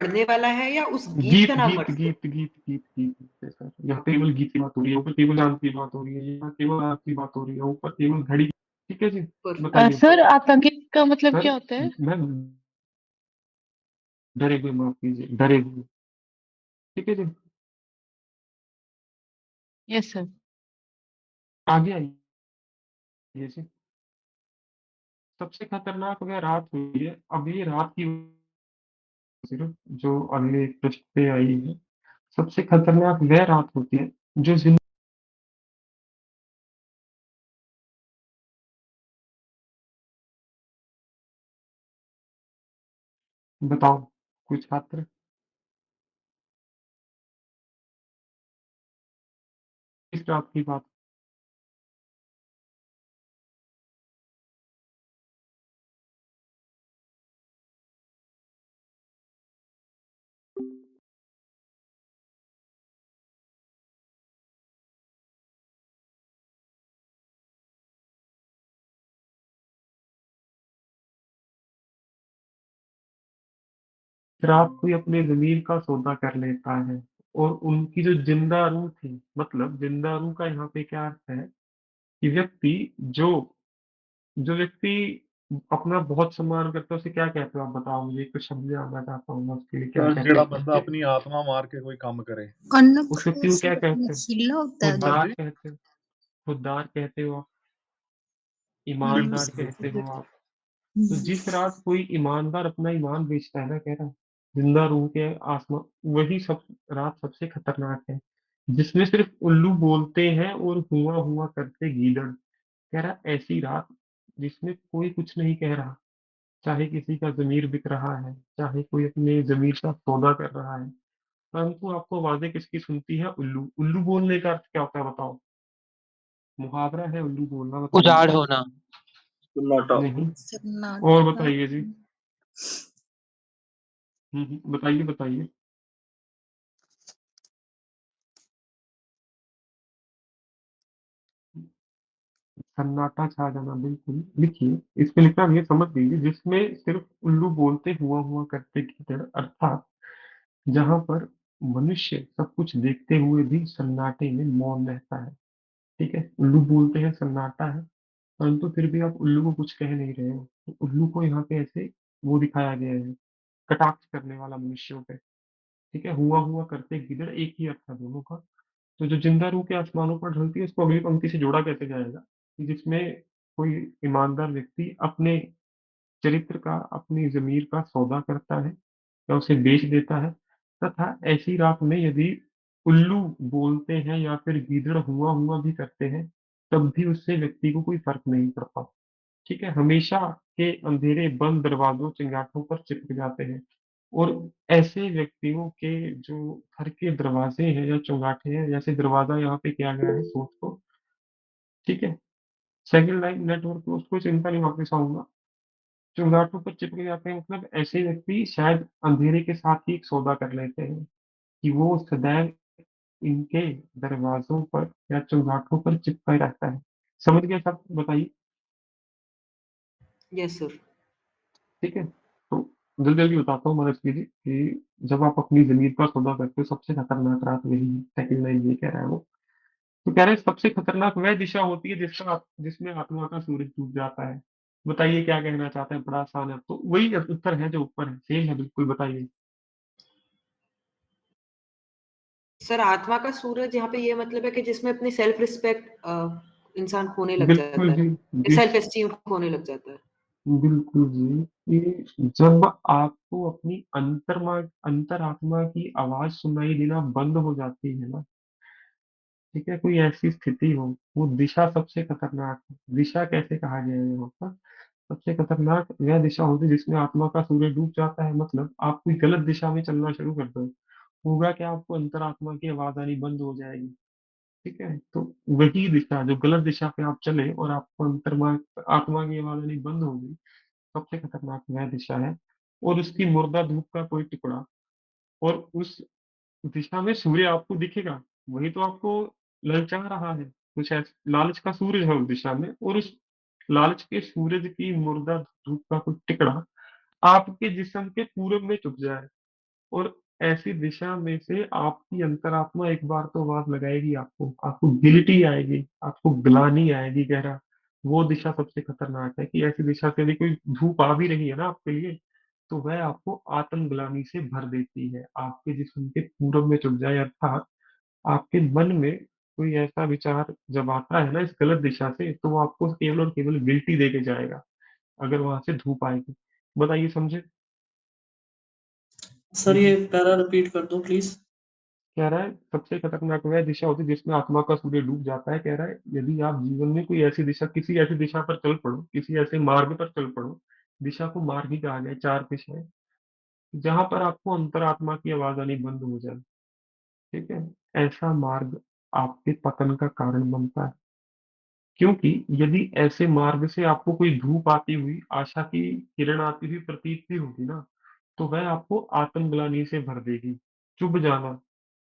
पढ़ने वाला है या उस गीत गीत, का नाम गीत, मर्सिया? गीत, गीत, गीत, गीत है सर। यहाँ केवल गीत की बात हो रही है, ऊपर केवल चाँद की बात हो रही है, यहाँ केवल रात की बात हो रही है, ऊपर केवल घड़ी। ठीक है जी? परफेक्ट। बताइए। सर आतंकित का मतलब सर क्या होता है? मैम डरे हुए माफ़ कीजिए, डरे हुए। ठीक है जी? Yes sir. आगे आइए जी। सबसे खतरनाक वह रात हुई है, अब ये रात की सिर्फ जो अगले पृष्ठ पे आई है। सबसे खतरनाक वह रात होती है जो बताओ कोई छात्र? इस रात की बात। फिर आप कोई अपने ज़मीर का सौदा कर लेता है और उनकी जो जिंदा रूह थी, मतलब जिंदा रूह का यहाँ पे क्या अर्थ है कि व्यक्ति जो जो व्यक्ति अपना बहुत सम्मान करता है उसे क्या कहते हो आप बताओ मुझे, कुछ शब्द जानना चाहता हूँ मैं उसके लिए, क्या कहते ਜਿਹੜਾ हैं ਬੰਦਾ उसे? ਆਪਣੀ आत्मा मार के कोई काम करे। उस व्यक्ति को क्या कहते हैं? खिला होता है जो। खुददार ਹਾਂਜੀ कहते हो, खुददार कहते हो आप, ईमानदार बिल्कुल कहते बिल्कुल हो आप। तो जिस रात कोई ईमानदार अपना ईमान बेचता है ना, कह रहा है, जिंदा रूह के आसमान, वही सब रात सबसे खतरनाक है, जिसमें सिर्फ उल्लू बोलते हैं और हुआ हुआ करते गीदड़। कह रहा ऐसी रात जिसमें कोई कुछ नहीं कह रहा, चाहे किसी का जमीर बिक रहा है, चाहे कोई अपने जमीर का सौदा कर रहा है, परंतु आपको आवाजें किसकी सुनती है? उल्लू। उल्लू बोलने का अर्थ क्या होता है बताओ? मुहावरा है उल्लू बोलना, बताइए। उजाड़ होना। सन्नाटा। नहीं। और सन्नाटा। बताइए जी। बताइए बताइए। सन्नाटा छा जाना, बिल्कुल लिखिए। इस पे लिखना ये समझ लीजिए, जिसमें सिर्फ उल्लू बोलते हुआ करते कीचड़, अर्थात जहां पर मनुष्य सब कुछ देखते हुए भी सन्नाटे में मौन रहता है। ठीक है, उल्लू बोलते हैं, सन्नाटा है, परंतु फिर भी आप उल्लू को कुछ कह नहीं रहे हो। तो उल्लू को यहाँ पे ऐसे वो दिखाया गया है, कटाक्ष करने वाला मनुष्यों पे। ठीक है, हुआ हुआ करते गिदड़, एक ही अर्थ है दोनों का। तो जो जिंदा रूह के आसमानों पर ढलती है उसको अगली पंक्ति से जोड़ा कैसे जाएगा कि जिसमें कोई ईमानदार व्यक्ति अपने चरित्र का, अपनी जमीर का सौदा करता है या उसे बेच देता है, तथा ऐसी रात में यदि उल्लू बोलते हैं या फिर गीदड़ हुआ हुआ भी करते हैं, तब भी उससे व्यक्ति को कोई फर्क नहीं पड़ता। ठीक है, हमेशा के अंधेरे बंद दरवाजों चिंगाठों पर चिपक जाते हैं, और ऐसे व्यक्तियों के जो घर के दरवाजे हैं या चौगाठे हैं, जैसे दरवाजा यहाँ पे किया गया है सोच को। ठीक है, सेकंड लाइन नेटवर्क को उसको चिंता नहीं, वापस आऊंगा। चुंगाटों पर चिपक जाते हैं, मतलब ऐसे व्यक्ति शायद अंधेरे के साथ ही एक सौदा कर लेते हैं कि वो सदैव इनके दरवाजों पर या चुंगाटों पर चिपका ही रहता है। समझ गया सब? बताइए। Yes sir. ठीक है, तो जल्दी जल्दी बताता हूँ मदद कीजिए कि जब आप अपनी जमीन पर सौदा करते हो सबसे खतरनाक रात वही है। सेकंड लाइन ये कह रहा है वो। तो कह रहे हैं सबसे खतरनाक वह दिशा होती है जिसमें आत्मा का सूरज डूब जाता है। बताइए क्या कहना चाहते हैं? बड़ा आसान है, तो वही उत्तर है जो ऊपर है, सेम है बिल्कुल, बताइए। सर आत्मा का सूरज यहाँ पे ये मतलब है कि जिसमें अपनी सेल्फ रिस्पेक्ट इंसान खोने लग बिल्कुल जाता जी। है, जिस सेल्फ एस्टीम खोने लग जाता है। बिल्कुल जी, कि जब आपको अपनी अंतरात्मा की आवाज सुनाई देना बंद हो जाती है ना, ठीक है, कोई ऐसी स्थिति हो, वो दिशा सबसे खतरनाक है। दिशा कैसे कहा गया है यहाँ पर? सबसे खतरनाक वह दिशा होती है जिसमें आत्मा का सूरज डूब जाता है, मतलब आप कोई गलत दिशा में चलना शुरू कर दो, होगा क्या, आपको अंतरात्मा की आवाज आनी बंद हो जाएगी। ठीक है, तो वही दिशा, जो गलत दिशा पे आप चले और आपको आत्मा की आवाज आनी बंद हो गई, सबसे खतरनाक वह दिशा है। और उसकी मुर्दा धूप का कोई टुकड़ा, और उस दिशा में सूर्य आपको दिखेगा, वही तो आपको ललचा रहा है, कुछ ऐसा लालच का सूरज है उस दिशा में, और उस लालच के सूरज की मुर्दा धूप का कोई टिकड़ा आपके जिस्म के पूरब में चुप जाए, और ऐसी दिशा में से आपकी अंतरात्मा एक बार तो आवाज लगाएगी, आपको आपको गिल्टी आएगी, आपको ग्लानि आएगी, कह रहा वो दिशा सबसे खतरनाक है कि ऐसी दिशा से यदि कोई धूप आ भी रही है ना आपके लिए, तो वह आपको आत्मग्लानि से भर देती है, आपके जिस्म के पूरब में चुप जाए, अर्थात आपके मन में कोई ऐसा विचार जब आता है ना इस गलत दिशा से, तो वो आपको केवल और केवल गिल्टी दे के जाएगा, अगर वहां से धूप आएगी। बताइए, समझे? सर ये पैरा रिपीट कर दो प्लीज। कह रहा है सबसे खतरनाक वह दिशा होती है जिसमें आत्मा का सूर्य डूब जाता है। कह रहा है यदि आप जीवन में कोई ऐसी दिशा, किसी ऐसी दिशा पर चल पड़ो, किसी ऐसे मार्ग पर चल पड़ो, दिशा को मार्ग ही कहा गया है, चार दिशाएं, जहां पर आपको अंतरात्मा की आवाज आनी बंद हो जाए। ठीक है, ऐसा मार्ग आपके पतन का कारण बनता है। क्योंकि यदि ऐसे मार्ग से आपको कोई धूप आती हुई, आशा की किरण आती हुई प्रतीत भी होगी ना, तो वह आपको आत्मग्लानि से भर देगी। चुभ जाना,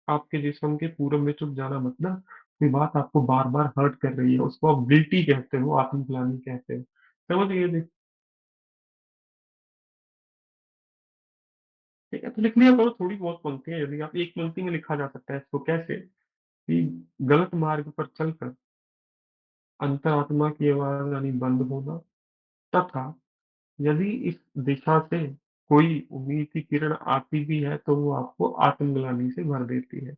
आपके जिस्म के पूरब में चुभ जाना, मतलब कोई बात आपको बार बार हर्ट कर रही है, उसको आप गिल्टी कहते हो, आत्मग्लानि कहते हो। समझ गए? देख, ठीक है, तो लिख लिया करो थोड़ी बहुत पंक्तियां, यदि आप एक पंक्ति में लिखा जा सकता है इसको कैसे, कि गलत मार्ग पर चलकर अंतरात्मा की आवाज यानी बंद होना, तथा यदि इस दिशा से कोई उम्मीद की किरण आती भी है तो वो आपको आत्मग्लानि से भर देती है।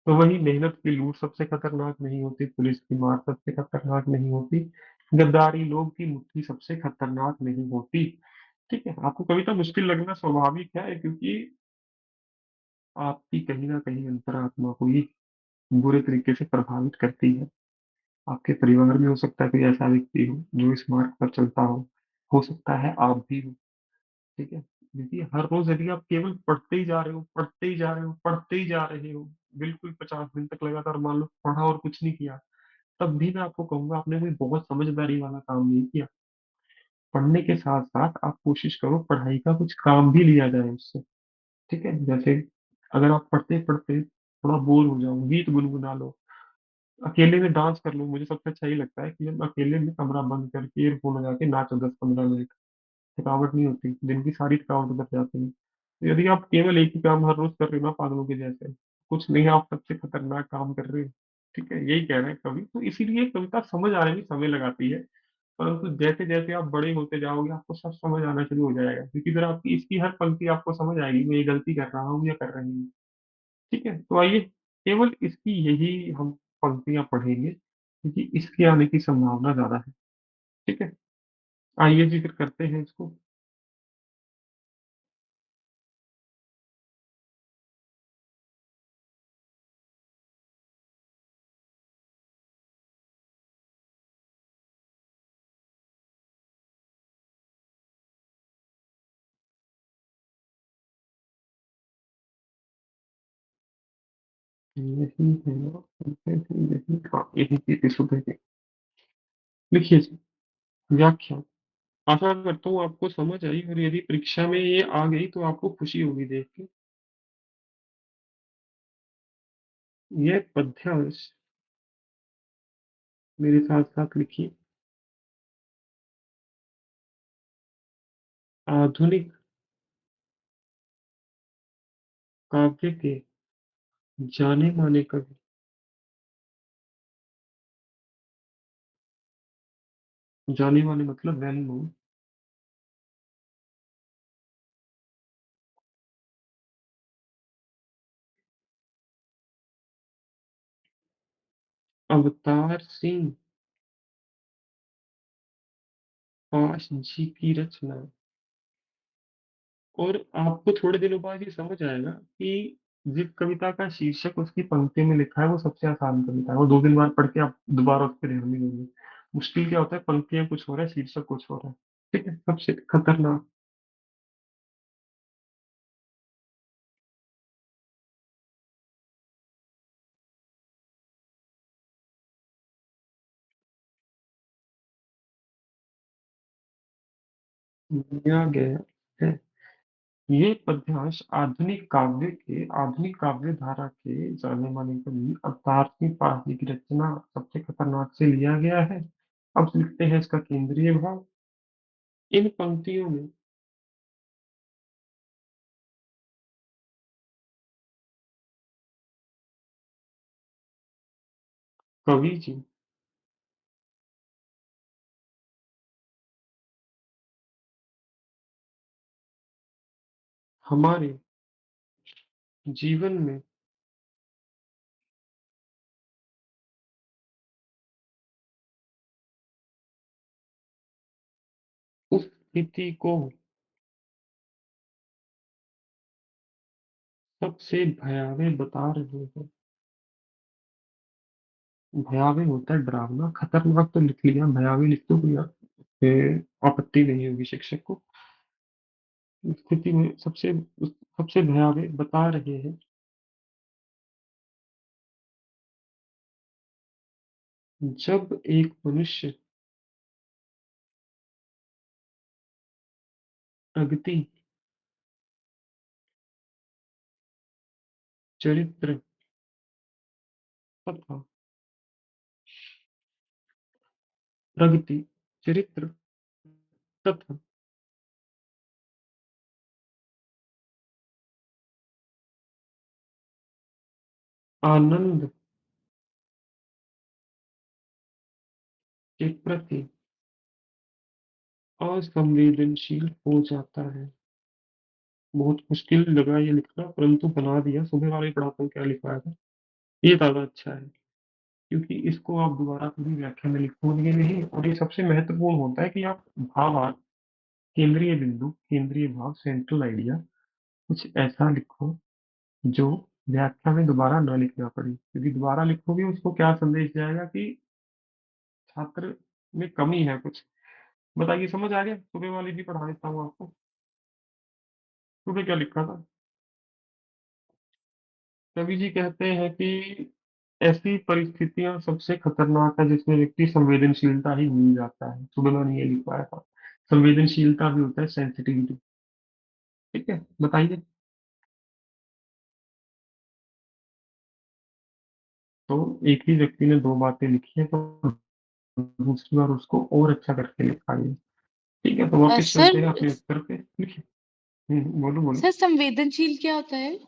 तो वही मेहनत की लूट सबसे खतरनाक नहीं होती, पुलिस की मार सबसे खतरनाक नहीं होती, गद्दारी लोग की मुट्ठी सबसे खतरनाक नहीं होती। ठीक है, आपको कविता मुश्किल लगना स्वाभाविक है, क्योंकि आपकी कहीं ना कहीं अंतरात्मा को ही बुरे तरीके से प्रभावित करती है। आपके परिवार में हो सकता है कोई ऐसा व्यक्ति हो जो इस मार्ग पर चलता हो सकता है आप भी हो। ठीक है, देखिए हर रोज यदि आप केवल पढ़ते ही जा रहे हो, पढ़ते ही जा रहे हो, पढ़ते ही जा रहे हो, बिल्कुल 50 दिन तक लगातार मान लो पढ़ा और कुछ नहीं किया, तब भी मैं आपको कहूंगा आपने कोई बहुत समझदारी वाला काम नहीं किया। पढ़ने के साथ साथ आप कोशिश करो पढ़ाई का कुछ काम भी लिया जाए उससे। ठीक है, जैसे अगर आप पढ़ते पढ़ते थोड़ा बोर हो जाओ, गीत गुनगुना लो, अकेले में डांस कर लो। मुझे सबसे अच्छा ही लगता है कि जब अकेले में कमरा बंद करके ईयरफोन लगा के नाचो 10-15 मिनट, थकावट नहीं होती, दिन की सारी थकावट उतर जाती है। तो यदि आप केवल एक ही काम हर रोज कर रहे हो ना पागलों के जैसे, कुछ नहीं, आप सबसे खतरनाक काम कर रहे हो। ठीक है, यही कह रहे हैं कवि, तो इसीलिए कविता समझ आने में समय लगाती है, परंतु जैसे जैसे आप बड़े होते जाओगे आपको सब समझ आना शुरू हो जाएगा, क्योंकि फिर आपकी इसकी हर पंक्ति आपको समझ आएगी, मैं ये गलती कर रहा हूँ या कर रही हूँ। ठीक है, तो आइए केवल इसकी यही हम पंक्तियां पढ़ेंगे, क्योंकि इसके आने की संभावना ज्यादा है। ठीक है, आइए जी फिर करते हैं इसको। यही है ना, यही, हाँ, यही चीज सुबह की। लिखिए जी, व्याख्या। आशा करता हूँ आपको समझ आई, और यदि परीक्षा में ये आ गई तो आपको खुशी होगी देख के। यह पद्यांश मेरे साथ साथ लिखिए। आधुनिक काव्य के जाने माने कवि, जाने माने मतलब वेल नोन, अवतार सिंह पाश जी की रचना। और आपको थोड़े दिनों बाद ये समझ आएगा कि जिस कविता का शीर्षक उसकी पंक्ति में लिखा है वो सबसे आसान कविता है। वो 2 दिन बाद पढ़ के आप दोबारा उस पर ध्यान नहीं देंगे। मुश्किल क्या होता है, पंक्तियां कुछ हो रहा है, शीर्षक कुछ हो रहा है। ठीक है, सबसे खतरनाक। दिया गया है। ये पद्यांश आधुनिक काव्य धारा के जाने माने कवि अवतार सिंह पारसी की रचना सबसे खतरनाक से लिया गया है। अब लिखते हैं इसका केंद्रीय भाव। इन पंक्तियों में कवि जी हमारे जीवन में उस स्थिति को सबसे भयावह बता रहे हैं। भयावह होता है डरावना, खतरनाक तो लिख लिया, भयावह लिख तो कोई आपत्ति नहीं होगी शिक्षक को। उस स्थिति में सबसे भयावह बता रहे हैं। जब एक मनुष्य प्रगति, चरित्र तथा प्रगति, चरित्र तथा आनंद के प्रति असंवेदनशील हो जाता है। बहुत मुश्किल लगा ये लिखना, परंतु बना दिया। सुबह वाले ही पढ़ाता हूँ क्या लिखवाया था। ये ज्यादा अच्छा है, क्योंकि इसको आप दोबारा पूरी व्याख्या में लिखोगे नहीं, और ये सबसे महत्वपूर्ण होता है कि आप भावार्थ, केंद्रीय बिंदु, केंद्रीय भाव, सेंट्रल आइडिया कुछ ऐसा लिखो जो व्याख्या में दोबारा न लिखना पड़े, क्योंकि दोबारा लिखोगे उसको क्या संदेश जाएगा कि छात्र में कमी है कुछ। बताइए, समझ आ गया? सुबह वाली भी पढ़ा देता हूँ आपको। सुबह क्या लिखा था? कवि जी कहते हैं कि ऐसी परिस्थितियां सबसे खतरनाक है जिसमें व्यक्ति संवेदनशीलता ही भूल जाता है। सुबह मैंने ये लिखवाया था। संवेदनशीलता भी होता है सेंसिटिविटी। ठीक है, बताइए। तो एक ही व्यक्ति ने दो बातें लिखी है, तो दूसरी बार उसको और अच्छा करके लिखा है। ठीक है, तो वापस चलते सर हैं अपने उत्तर पे। लिखिए। बोलो बोलो। सर संवेदनशील क्या होता है?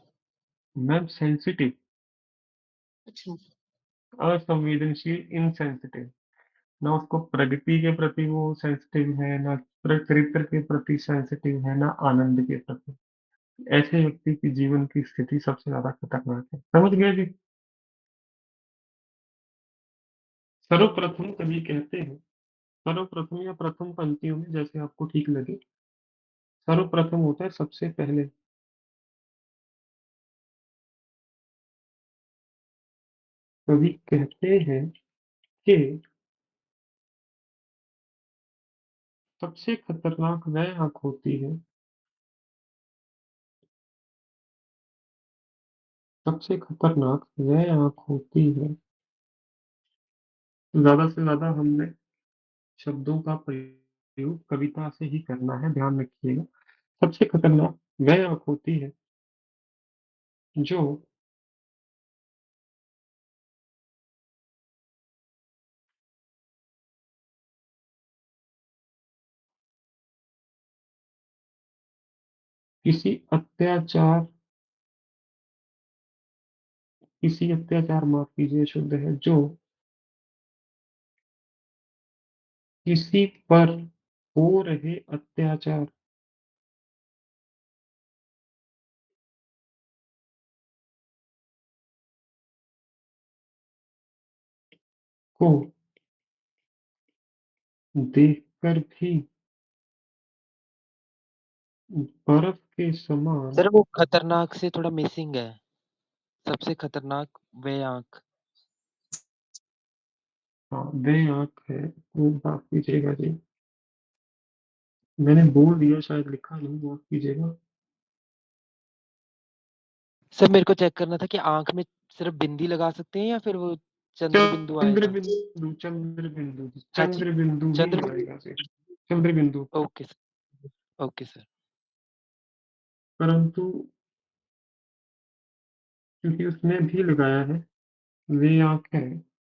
मैम, सेंसिटिव, अच्छा। असंवेदनशील, इनसेंसिटिव। ना उसको प्रगति के प्रति वो सेंसिटिव है, ना चरित्र के प्रति सेंसिटिव है, ना आनंद के प्रति। ऐसे व्यक्ति की जीवन की स्थिति सबसे ज्यादा खतरनाक है। समझ गए जी? सर्वप्रथम कवि कहते हैं, सर्वप्रथम या प्रथम पंक्तियों में जैसे आपको ठीक लगे, सर्वप्रथम होता है सबसे पहले। कवि कहते हैं कि सबसे खतरनाक वह आंख होती है, सबसे खतरनाक वह आंख होती है। ज्यादा से ज्यादा हमने शब्दों का प्रयोग कविता से ही करना है, ध्यान रखिएगा। सबसे खतरनाक वह आंख होती है जो किसी अत्याचार, किसी अत्याचार, माफ कीजिए शुद्ध है, जो किसी पर हो रहे अत्याचार को देखकर भी बर्फ के समान। सर वो खतरनाक से थोड़ा मिसिंग है। सबसे खतरनाक वे आँख। हाँ, वे आंख है, तो माफ कीजिएगा जी, मैंने बोल दिया, शायद लिखा नहीं, माफ कीजिएगा। सर मेरे को चेक करना था कि आँख में सिर्फ बिंदी लगा सकते हैं या फिर वो चंद्र बिंदु चंद्र आएगा? बिंदु, चंद्र बिंदु, हाँ जी, चंद्र बिंदु ही चंद्र आएगा बिंदु। जी। चंद्र बिंदु। Okay sir, okay sir. परंतु क्योंकि उसने भी लगाया है, वे आंख है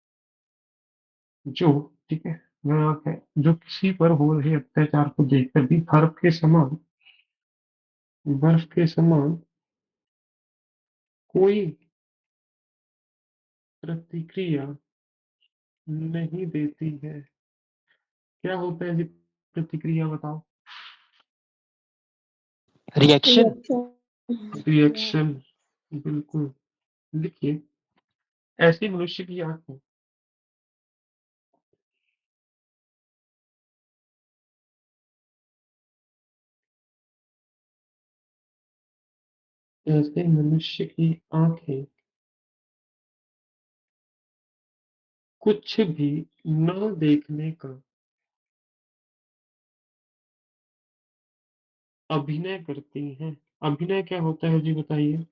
जो, ठीक है, वह आंख है जो किसी पर हो रहे अत्याचार को देखकर भी बर्फ के समान, बर्फ के समान कोई प्रतिक्रिया नहीं देती है। क्या होता है जी प्रतिक्रिया, बताओ? रिएक्शन। रिएक्शन, बिल्कुल। लिखिए, ऐसे मनुष्य की आंख है, ऐसे मनुष्य की आंखें कुछ भी न देखने का अभिनय करती हैं। अभिनय क्या होता है जी, बताइए?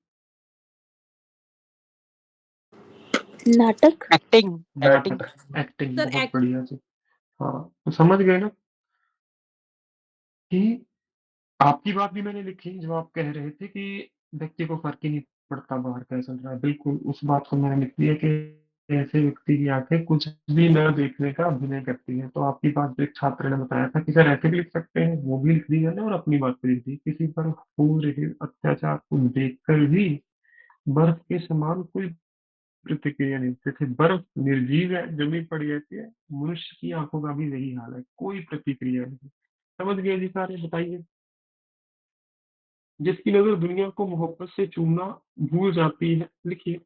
नाटक। Acting, acting. नाटक, एक्टिंग, सर बहुत बढ़िया जी। हाँ, तो समझ गए ना कि आपकी बात भी मैंने लिखी जो आप कह रहे थे कि व्यक्ति को फर्क ही नहीं पड़ता बाहर क्या चल रहा है। बिल्कुल उस बात को मैंने लिख दिया कि ऐसे व्यक्ति की आंखें कुछ भी न देखने का अभिनय करती हैं। तो आपकी बात जो एक छात्र ने बताया था कि सर ऐसे भी लिख सकते हैं, वो भी लिख दी मैंने और अपनी बात भी लिख दी। किसी पर हो रहे अत्याचार को देखकर भी बर्फ के समान कोई प्रतिक्रिया नहीं, जैसे बर्फ निर्जीव है, जमी पड़ी रहती है, मनुष्य की आंखों का भी यही हाल है, कोई प्रतिक्रिया नहीं। समझ गए जी सारे? बताइए। जिसकी नजर दुनिया को मोहब्बत से चूमना भूल जाती है, लिखिए।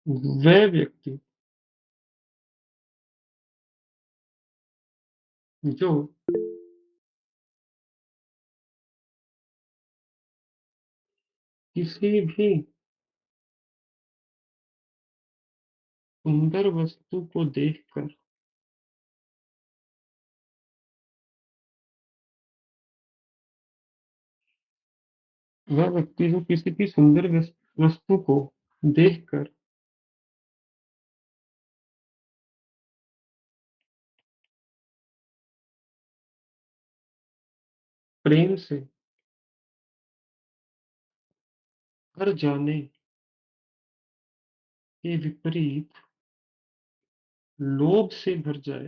वह व्यक्ति जो किसी भी सुंदर वस्तु को देखकर वह व्यक्ति जो किसी भी सुंदर वस्तु को देखकर प्रेम से हर जाने के विपरीत लोभ से भर जाए,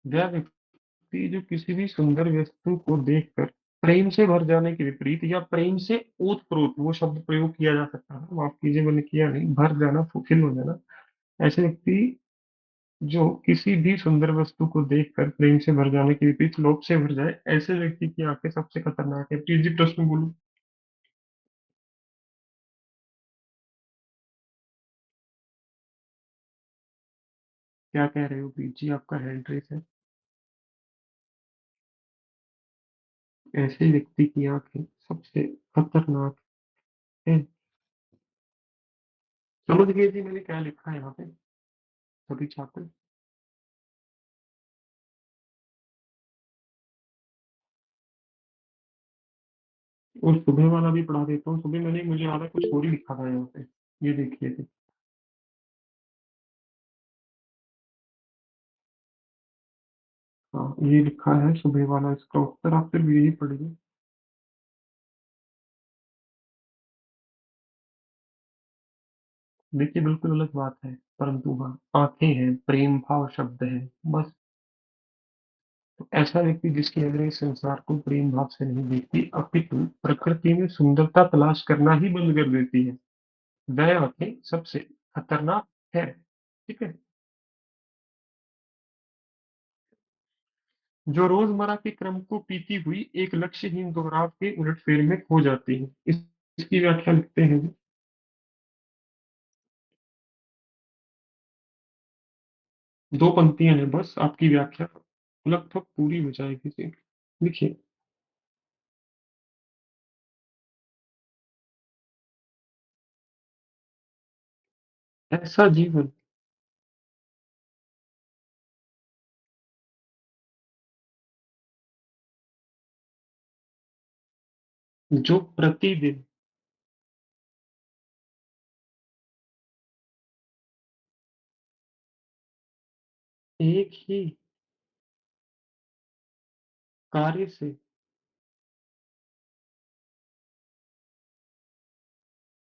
वह व्यक्ति जो किसी भी सुंदर वस्तु को देखकर प्रेम से भर जाने के विपरीत या प्रेम से ओत प्रोत, वो शब्द प्रयोग किया जा सकता है, माफ कीजिए मैंने किया नहीं, भर जाना, फुलफिल हो जाना। ऐसे व्यक्ति जो किसी भी सुंदर वस्तु को देखकर प्रेम से भर जाने के विपरीत लोभ से भर जाए, ऐसे व्यक्ति की आंखें सबसे खतरनाक है। प्लीज जी प्रश्न बोलो। क्या कह रहे हो प्लीज जी? आपका हैंड रेस है। ऐसे व्यक्ति की आंखें सबसे खतरनाक है। समझ गए जी मैंने क्या लिखा है यहाँ पे सभी छात्र? और सुबह वाला भी पढ़ा देता हूँ। सुबह मैंने, मुझे याद है कुछ और ही लिखा था यहाँ पे, ये देखिए थे। हाँ, ये लिखा है सुबह वाला, इसका उत्तर आप फिर भी यही पढ़िए। देखिए बिल्कुल अलग बात है, परंतु हाँ, आंखें हैं, प्रेम भाव शब्द है, बस। तो ऐसा व्यक्ति जिसकी नजरें इस संसार को प्रेम भाव से नहीं देखती, अपितु प्रकृति में सुंदरता तलाश करना ही बंद कर देती है, वह आंखें सबसे खतरनाक है। ठीक है। जो रोजमर्रा के क्रम को पीती हुई एक लक्ष्यहीन दोहराव के उलटफेर में खो जाती है। इसकी व्याख्या लिखते हैं। दो पंक्तियां हैं बस, आपकी व्याख्या लगभग पूरी हो जाएगी जी। लिखिए। ऐसा जीवन जो प्रतिदिन एक ही कार्य से,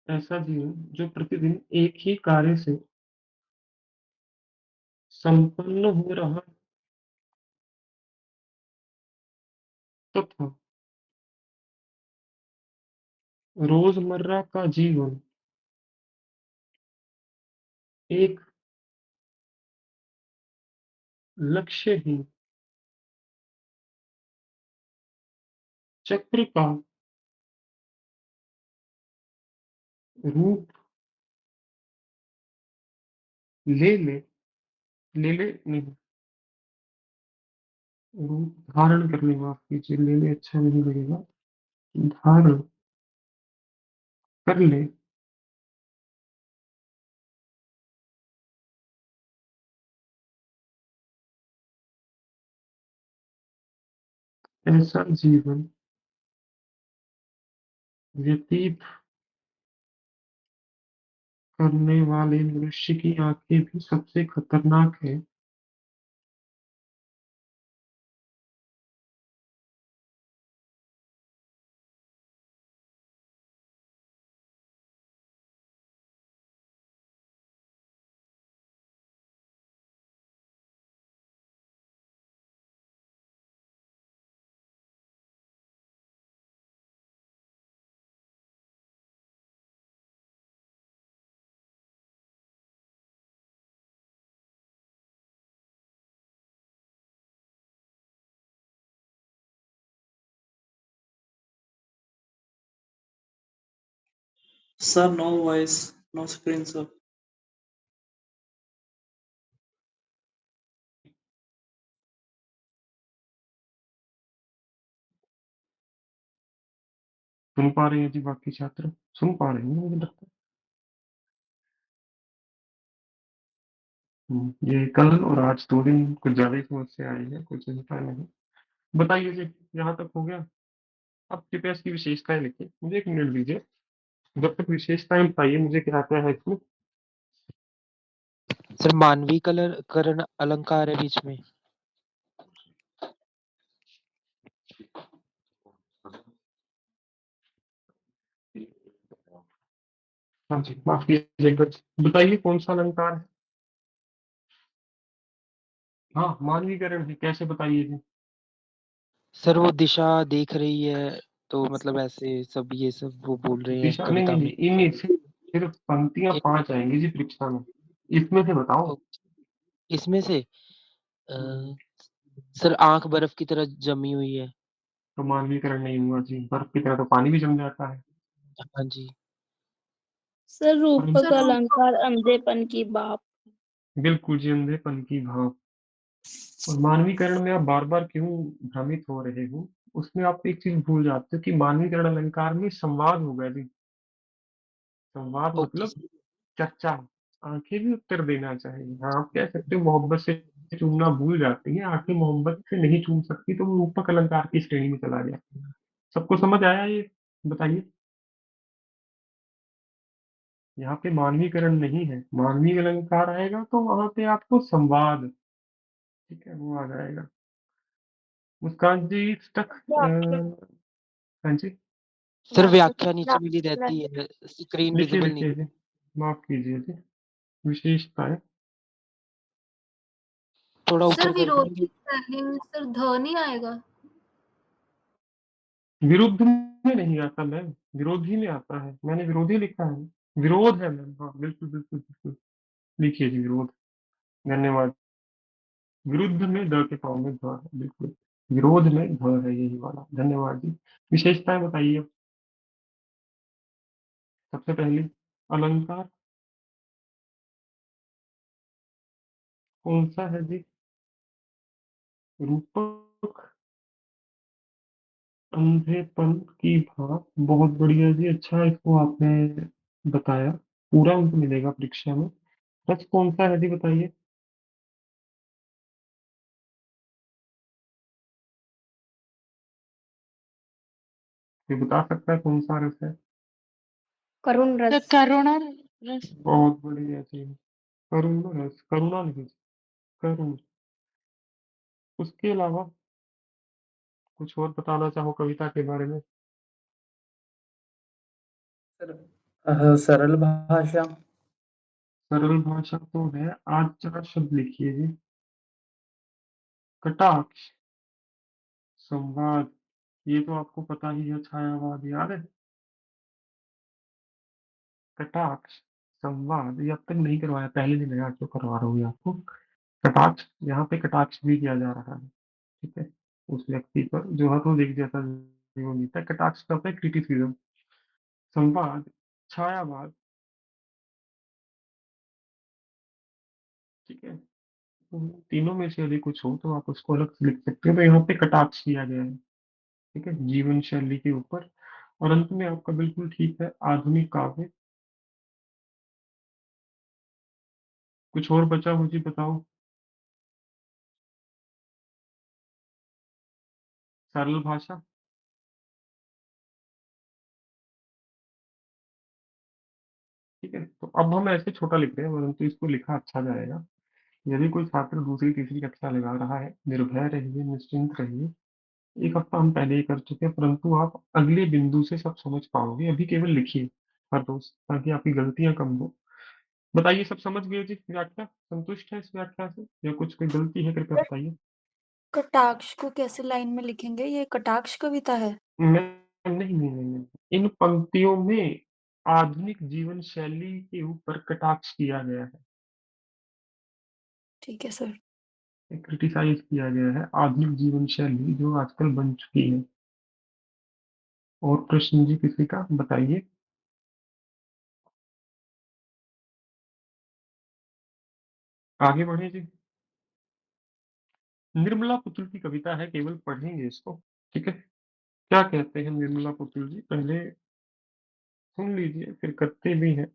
ऐसा जीवन जो प्रतिदिन एक ही कार्य से संपन्न हो रहा तथा रोजमर्रा का जीवन एक लक्ष्यहीन चक्र का रूप ले ले, ले ले नहीं, रूप धारण कर ले, माफ कीजिए, ले ले अच्छा नहीं लगेगा, धारण कर ले, ऐसा जीवन व्यतीत करने वाले मनुष्य की आंखें भी सबसे खतरनाक है। Sir, no voice, no screen, sir. सुन पा रहे हैं जी बाकी छात्र? सुन पा रहे हैं मुझे लगता है। ये कल और आज 2 दिन कुछ ज्यादा ही समस्या आई है, कुछ चिंता नहीं। बताइए जी, यहाँ तक हो गया? अब कृपया इसकी विशेषताएं लिखिए, मुझे 1 मिनट दीजिए। जब तक विशेषताएं बताइए मुझे क्या क्या है इसमें। सर मानवीय करण अलंकार है बीच में। हाँ जी, माफ कीजिएगा। बताइए कौन सा अलंकार है? हाँ, मानवीकरण है, कैसे बताइए जी? सर वो दिशा देख रही है, तो मतलब ऐसे सब ये सब वो बोल रहे हैं दिशा नहीं कविता नहीं में। नहीं, इनमें सिर्फ पंक्तियां एक 5 आएंगी जी परीक्षा में, इसमें से बताओ। ओ, इसमें से हम्म, सर आंख बर्फ की तरह जमी हुई है। तो मानवीकरण नहीं हुआ जी, बर्फ की तरह तो पानी भी जम जाता है। हाँ जी। सर रूपक परंतु सर अलंकार अंधेपन की भाप। बिल्कुल जी, अंधेपन की भाव। और मानवीकरण में आप बार बार क्यों भ्रमित हो रहे हो? उसमें आप एक चीज भूल जाते हो कि मानवीकरण अलंकार में संवाद होगा जी। संवाद ओके मतलब सर। चर्चा। आंखें भी उत्तर देना चाहिए। हाँ, आप कह सकते हो मोहब्बत से चूमना भूल जाती है, आंखें मोहब्बत से नहीं चूम सकती, तो वो रूपक अलंकार की श्रेणी में चला गया। सबको समझ आया ये? बताइए। यहाँ पे मानवीकरण नहीं है, मानवीय अलंकार आएगा तो वहां पे आपको संवाद, ठीक है, वो आ जाएगा। मुस्कान जी तक हाँ जी, सर व्याख्या नीचे मिली रहती है, स्क्रीन लिखिए विजिबल नहीं। लिखिए जी, माफ कीजिए जी। विशेषताएं। थोड़ा सर ऊपर कर विरोधी देंगे। स्पेलिंग सर ध नहीं आएगा? विरुद्ध में नहीं आता मैम, विरोधी में आता है, मैंने विरोधी लिखा है। विरोध है मैम, हाँ बिल्कुल बिल्कुल बिल्कुल। लिखिए जी विरोध। धन्यवाद। विरुद्ध में द के पाँव में ध है, बिल्कुल। विरोध में ध है, यही वाला। धन्यवाद जी। विशेषताएं बताइए। सबसे पहली, अलंकार कौन सा है जी? रूपक अंधेपन की भाव। बहुत बढ़िया जी, अच्छा इसको आपने बताया। पूरा अंक मिलेगा परीक्षा में। रस कौन सा है जी, बताइए। ये बता सकता है कौन सा रस है? करुण सर रस। करुणा रस। बहुत बढ़िया जी। करुण रस, करुणा नहीं, करुण। उसके अलावा कुछ और बताना चाहो कविता के बारे में? सर सरल भाषा। सरल भाषा तो है। आज 4 शब्द लिखिए जी। कटाक्ष, संवाद, ये तो आपको पता ही है। छायावाद याद है? कटाक्ष, संवाद, ये अब तक नहीं करवाया, पहले दिन है, आज तो करवा रहा हूँ ये आपको। कटाक्ष, यहाँ पे कटाक्ष भी किया जा रहा है, ठीक है, उस व्यक्ति पर जो हर एक जैसा जीवन जीता है। कटाक्ष का होता है क्रिटिसिज्म। संवाद, छायावाद, ठीक है। तीनों में से यदि कुछ हो तो आप उसको अलग से लिख सकते हो, तो यहाँ पे कटाक्ष किया गया है, ठीक है, जीवन शैली के ऊपर। और अंत में आपका बिल्कुल ठीक है, आधुनिक काव्य। कुछ और बचा मुझे, बताओ। सरल भाषा। ठीक है, तो अब हम ऐसे छोटा लिख रहे हैं परंतु इसको लिखा अच्छा जाएगा। यदि कोई छात्र दूसरी तीसरी कक्षा लगा रहा है, निर्भय रहिए, निश्चिंत रहिए। एक हफ्ता हम पहले ही कर चुके हैं, परंतु आप अगले बिंदु से सब समझ पाओगे। अभी केवल लिखिए हर रोज, ताकि आपकी गलतियां कम हो। बताइए, सब समझ गए जी व्याख्या? संतुष्ट है इस व्याख्या से या कुछ कोई गलती है कृपया बताइए। कटाक्ष को कैसे लाइन में लिखेंगे? ये कटाक्ष कविता है। नहीं, इन पंक्तियों में आधुनिक जीवन शैली के ऊपर कटाक्ष किया गया है, ठीक है सर। क्रिटिसाइज किया गया है आधुनिक जीवन शैली जो आजकल बन चुकी है। और प्रश्न जी किसी का बताइए। आगे बढ़े जी। निर्मला पुतुल की कविता है, केवल पढ़ेंगे इसको। ठीक है, क्या कहते हैं निर्मला पुतुल जी, पहले सुन लीजिए फिर करते भी हैं,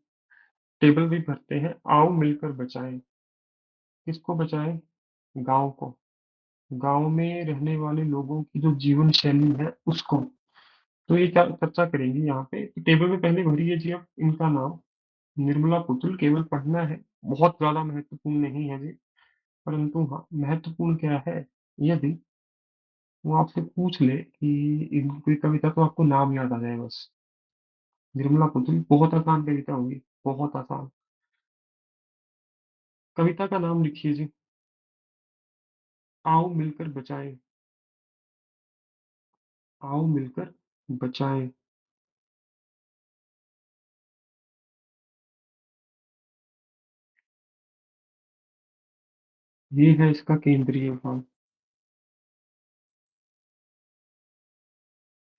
टेबल भी भरते हैं। आओ मिलकर बचाएं। किसको बचाएं? गांव को। गांव में रहने वाले लोगों की जो जीवन शैली है उसको। तो ये क्या चर्चा करेंगी यहाँ पे, तो टेबल में पहले भरिए जी। अब इनका नाम निर्मला पुतुल, केवल पढ़ना है, बहुत ज्यादा महत्वपूर्ण नहीं है जी। परंतु हाँ, महत्वपूर्ण क्या है, यदि वो आपसे पूछ ले कि कोई कविता, तो आपको नाम याद आ जाए बस। निर्मला पुतुल बहुत आसान कविता होगी, बहुत आसान। कविता का नाम लिखिए जी। आओ मिलकर बचाएं। आओ मिलकर बचाएं। ये है इसका केंद्रीय भाव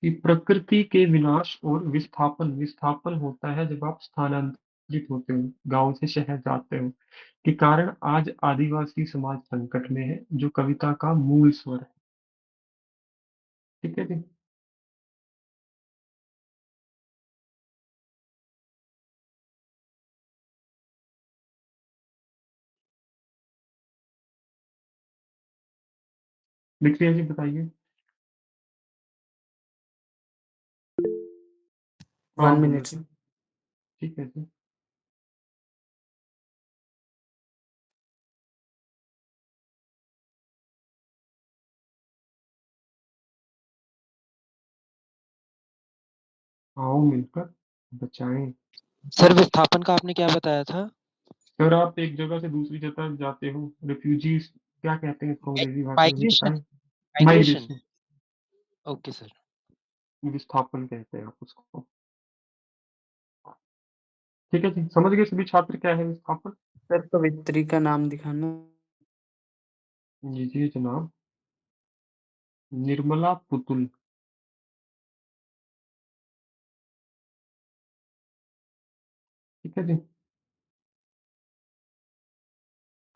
कि प्रकृति के विनाश और विस्थापन। विस्थापन होता है जब आप स्थानांतरित होते हो, गांव से शहर जाते हो, के कारण आज आदिवासी समाज संकट में है, जो कविता का मूल स्वर है। ठीक है जी। लिख लिया जी, बताइए। हाँ 1 minute बोलो जी। ठीक है जी। आओ मिलकर बचाएं। सर विस्थापन का आपने क्या बताया था? अगर आप एक जगह से दूसरी जगह जाते हो, रिफ्यूजीज क्या कहते हैं इसको अंग्रेजी भाषा में, माइग्रेशन। बताएं। माइग्रेशन। माइग्रेशन। Okay sir. विस्थापन कहते हैं आप उसको। ठीक है जी, समझ गए सभी छात्र क्या है विस्थापन? सर कवित्री का नाम दिखाना। जी जनाब, निर्मला पुतुल। ठीक है जी।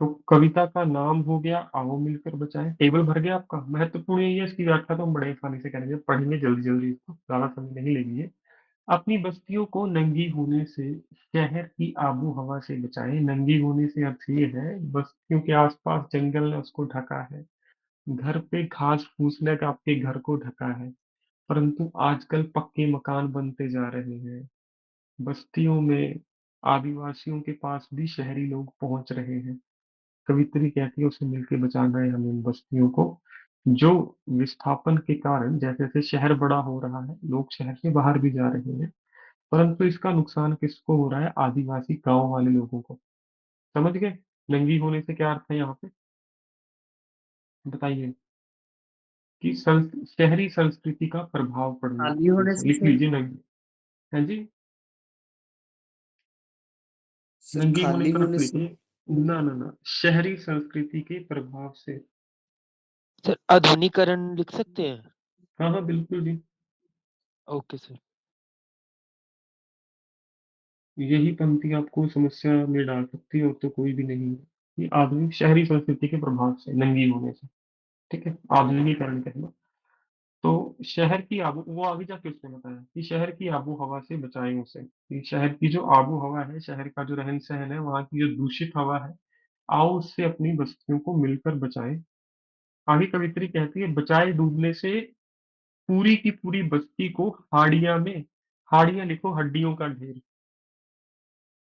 तो कविता का नाम हो गया आओ मिलकर बचाएं। टेबल भर गया आपका। महत्वपूर्ण यही है, इसकी व्याख्या तो हम बड़े आसानी से करेंगे, पढ़ेंगे जल्दी जल्दी, इसको ज्यादा समय नहीं लेंगे। अपनी बस्तियों को नंगी होने से, शहर की आबो हवा से बचाएं। नंगी होने से अर्थ ये है, बस्तियों के आसपास जंगल ने उसको ढका है, घर पे घास फूस ने आपके घर को ढका है। परंतु आजकल पक्के मकान बनते जा रहे हैं, बस्तियों में आदिवासियों के पास भी शहरी लोग पहुंच रहे हैं। कवित्री कहती है उसे मिलकर बचाना है हमें, इन बस्तियों को, जो विस्थापन के कारण जैसे जैसे शहर बड़ा हो रहा है, लोग शहर से बाहर भी जा रहे हैं, परंतु इसका नुकसान किसको हो रहा है? आदिवासी गांव वाले लोगों को। समझ गए नंगी होने से क्या अर्थ है यहाँ पे, बताइए। कि शहरी संस्कृति का प्रभाव पड़ना, खाली होने से लिख सर। लीजिए नंगी। है जी, सर नंगी होने खाली का अर्थ होने से। लिखिए। ना, शहरी संस्कृति के प्रभाव से। सर आधुनिकरण लिख सकते हैं? हाँ हाँ बिल्कुल जी। Okay sir. यही पंक्ति आपको समस्या में डाल सकती है और तो कोई भी नहीं है। ये आधुनिक शहरी संस्कृति के प्रभाव से, नंगी होने से। ठीक है, आधुनिकीकरण कहना। तो शहर की आबो, वो आगे जाके उसने बताया कि शहर की आबो हवा से बचाएं उसे, कि शहर की जो आबो हवा है, शहर का जो रहन सहन है, वहाँ की जो दूषित हवा है, आओ उससे अपनी बस्तियों को मिलकर बचाएं। आगे कवित्री कहती है, बचाए डूबने से पूरी की पूरी बस्ती को हाड़ियां लिखो हड्डियों का ढेर,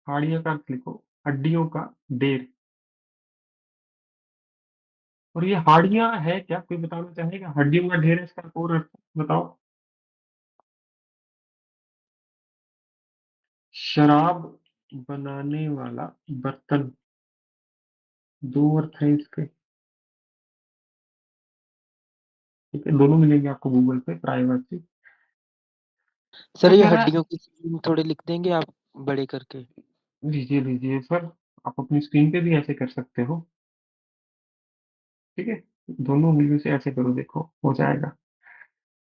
हाड़ियां का अर्थ लिखो हड्डियों का ढेर। और ये हाड़ियां है क्या, कोई बताना चाहेगा? हड्डियों का ढेर है इसका और अर्थ बताओ। शराब बनाने वाला बर्तन, दो अर्थ है इसके। ठीक है, दोनों मिलेंगे आपको गूगल पे प्राइवेसी। सर क्या ये कह रहा है? हड्डियों की स्कीम थोड़े लिख देंगे आप बड़े करके? लीजिए लीजिए सर, आप अपनी स्क्रीन पे भी ऐसे कर सकते हो। ठीक है, दोनों उंगलियों से ऐसे करो, देखो हो जाएगा।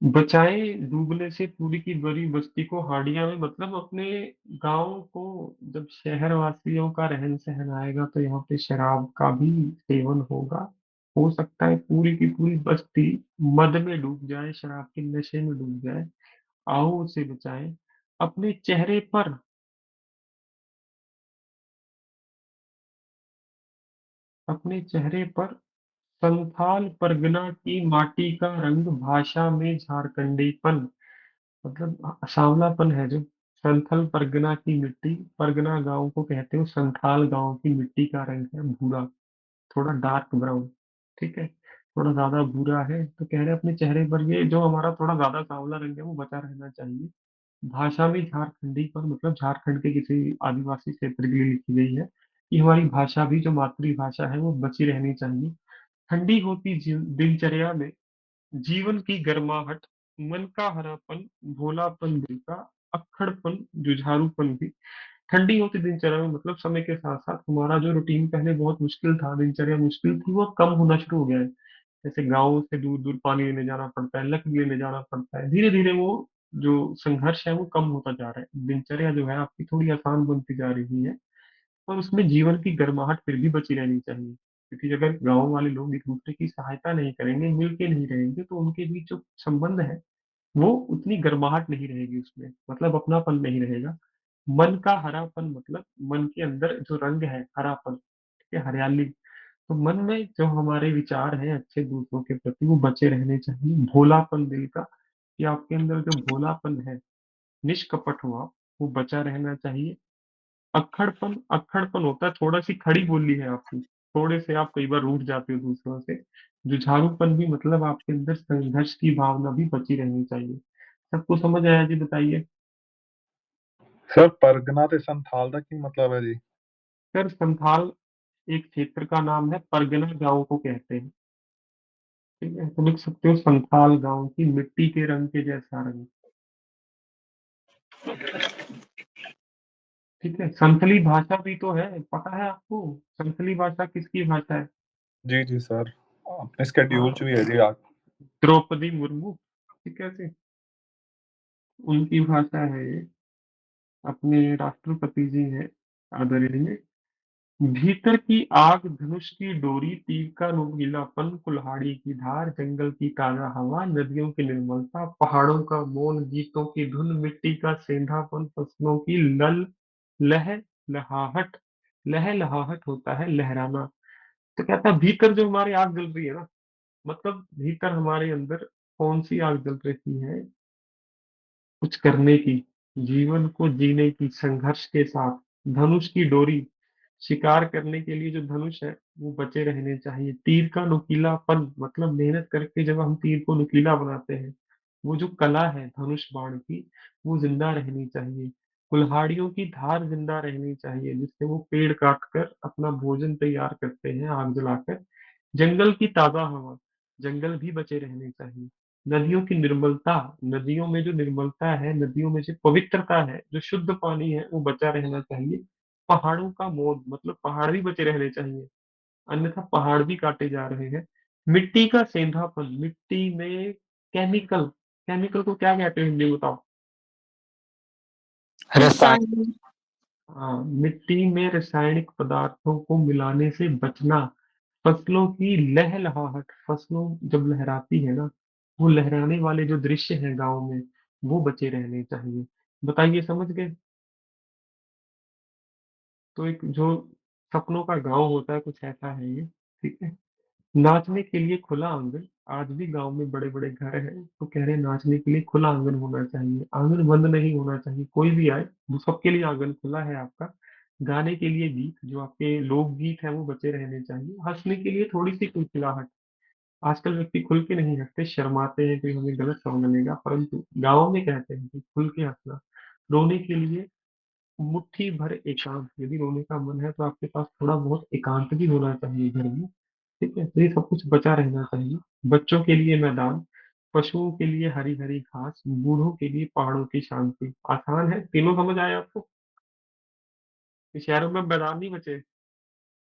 बचाएं डूबने से पूरी की बड़ी बस्ती को हाड़िया में, मतलब अपने गांव को जब शहर वासियों का रहन सहन आएगा तो यहाँ पे शराब का भी सेवन होगा। हो सकता है पूरी की पूरी बस्ती मद में डूब जाए, शराब के नशे में डूब जाए। आओ उसे बचाएं। अपने चेहरे पर अपने चेहरे पर संथाल परगना की माटी का रंग, भाषा में झारखंडीपन, मतलब सांवलापन है जो। संथल परगना की मिट्टी, परगना गांव को कहते हो, संथाल गांव की मिट्टी का रंग है भूरा, थोड़ा डार्क ब्राउन। ठीक है, थोड़ा ज्यादा भूरा है, तो कह रहे हैं अपने चेहरे पर ये जो हमारा थोड़ा ज्यादा सांवला रंग है वो बचा रहना चाहिए। भाषा में झारखंडी पर, मतलब झारखंड के किसी आदिवासी क्षेत्र के लिए लिखी गई है कि हमारी भाषा भी जो मातृभाषा है वो बची रहनी चाहिए। ठंडी होती दिनचर्या में जीवन की गर्माहट, मन का हरापन, भोलापन दिल का, अक्खड़पन, जुझारूपन भी। ठंडी होती दिनचर्या में मतलब समय के साथ साथ हमारा जो रूटीन पहले बहुत मुश्किल था, दिनचर्या मुश्किल थी, वो अब कम होना शुरू हो गया है। जैसे गाँव से दूर दूर पानी लेने जाना पड़ता है, लकड़ी लेने जाना पड़ता है, धीरे धीरे वो जो संघर्ष है वो कम होता जा रहा है। दिनचर्या जो है आपकी थोड़ी आसान बनती जा रही है, और उसमें जीवन की गर्माहट फिर भी बची रहनी चाहिए। क्योंकि अगर गांव वाले लोग एक दूसरे की सहायता नहीं करेंगे, मिलके नहीं रहेंगे, तो उनके बीच जो संबंध है वो उतनी गर्माहट नहीं रहेगी, उसमें मतलब अपनापन नहीं रहेगा। मन का हरापन, मतलब मन के अंदर जो रंग है हरापन, ठीक है, हरियाली। तो मन में जो हमारे विचार हैं अच्छे दूसरों के प्रति वो बचे रहने चाहिए। भोलापन दिल का, कि आपके अंदर जो भोलापन है, निष्कपट हो आप, वो बचा रहना चाहिए। अक्खड़पन होता है, थोड़ा सी खड़ी बोली है आपकी, थोड़े से आप कई बार रूठ जाते हो दूसरों से। जुझारूपन भी मतलब आपके अंदर संघर्ष की भावना भी बची रहनी चाहिए। सबको समझ आया जी? बताइए। सर परगना ते संथाल का की मतलब है जी? सर संथाल एक क्षेत्र का नाम है, परगना गांव को कहते हैं। ठीक है, तो लिख सकते हो संथाल गांव की मिट्टी के रंग के जैसा रंग। ठीक है, संथली भाषा भी तो है, पता है आपको संथली भाषा किसकी भाषा है? जी जी सर, अपने स्केड्यूल च हाँ, भी है जी आज। द्रौपदी मुर्मू, ठीक है से उनकी भाषा है ये। अपने राष्ट्रपति जी हैं आदरणीय। भीतर की आग, धनुष की डोरी, तीर का नुकीलापन, कुल्हाड़ी की धार, जंगल की ताजा हवा, नदियों की निर्मलता, पहाड़ों का मौन, गीतों की धुन, मिट्टी का सेंधापन, फसलों की लह लहाहट। लह लहाहट होता है लहराना। तो कहता है भीतर जो हमारी आग जल रही है ना, मतलब भीतर हमारे अंदर कौन सी आग जल रही है? कुछ करने की, जीवन को जीने की, संघर्ष के साथ। धनुष की डोरी, शिकार करने के लिए जो धनुष है वो बचे रहने चाहिए। तीर का नुकीलापन, मतलब मेहनत करके जब हम तीर को नुकीला बनाते हैं, वो जो कला है धनुष बाण की, वो जिंदा रहनी चाहिए। कुल्हाड़ियों की धार जिंदा रहनी चाहिए, जिससे वो पेड़ काट कर अपना भोजन तैयार करते हैं आग जलाकर। जंगल की ताजा हवा, जंगल भी बचे रहने चाहिए। नदियों की निर्मलता, नदियों में जो निर्मलता है, नदियों में जो पवित्रता है, जो शुद्ध पानी है, वो बचा रहना चाहिए। पहाड़ों का मौन, मतलब पहाड़ भी बचे रहने चाहिए, अन्यथा पहाड़ भी काटे जा रहे हैं। मिट्टी का सेंधापन, मिट्टी में केमिकल, केमिकल को क्या कहते हैं हिंदी में बताओ? रसायन। रसायन। हाँ, मिट्टी में रासायनिक पदार्थों को मिलाने से बचना। फसलों की लहलहाहट, फसलों जब लहराती है ना, वो लहराने वाले जो दृश्य हैं गाँव में, वो बचे रहने चाहिए। बताइए, समझ गए? तो एक जो सपनों का गांव होता है, कुछ ऐसा है ये। ठीक है, नाचने के लिए खुला आंगन, आज भी गाँव में बड़े-बड़े घर हैं, तो कह रहे हैं नाचने के लिए खुला आँगन होना चाहिए। आँगन बंद नहीं होना चाहिए, कोई भी आए, वो सबके लिए आँगन खुला है आपका। गाने के लिए गीत, जो आपके लोकगीत हैं, वो बचे रहने चाहिए। हँसने के लिए थोड़ी-सी खिलखिलाहट। आजकल व्यक्ति खुल के नहीं हँसते, शर्माते हैं, कोई हमें गलत समझ लेगा, परंतु गाँव में कहते हैं कि खुल के हँसना। रोने के लिए मुट्ठी भर एकांत, यदि रोने का मन है तो आपके पास थोड़ा बहुत एकांत भी होना चाहिए घर में, ठीक है? तो ये सब कुछ बचा रहना चाहिए। बच्चों के लिए मैदान, पशुओं के लिए हरी-हरी घास, बूढ़ों के लिए पहाड़ों की शांति। आसान है, तीनों समझ आए आपको? कि शहरों में मैदान नहीं बचे,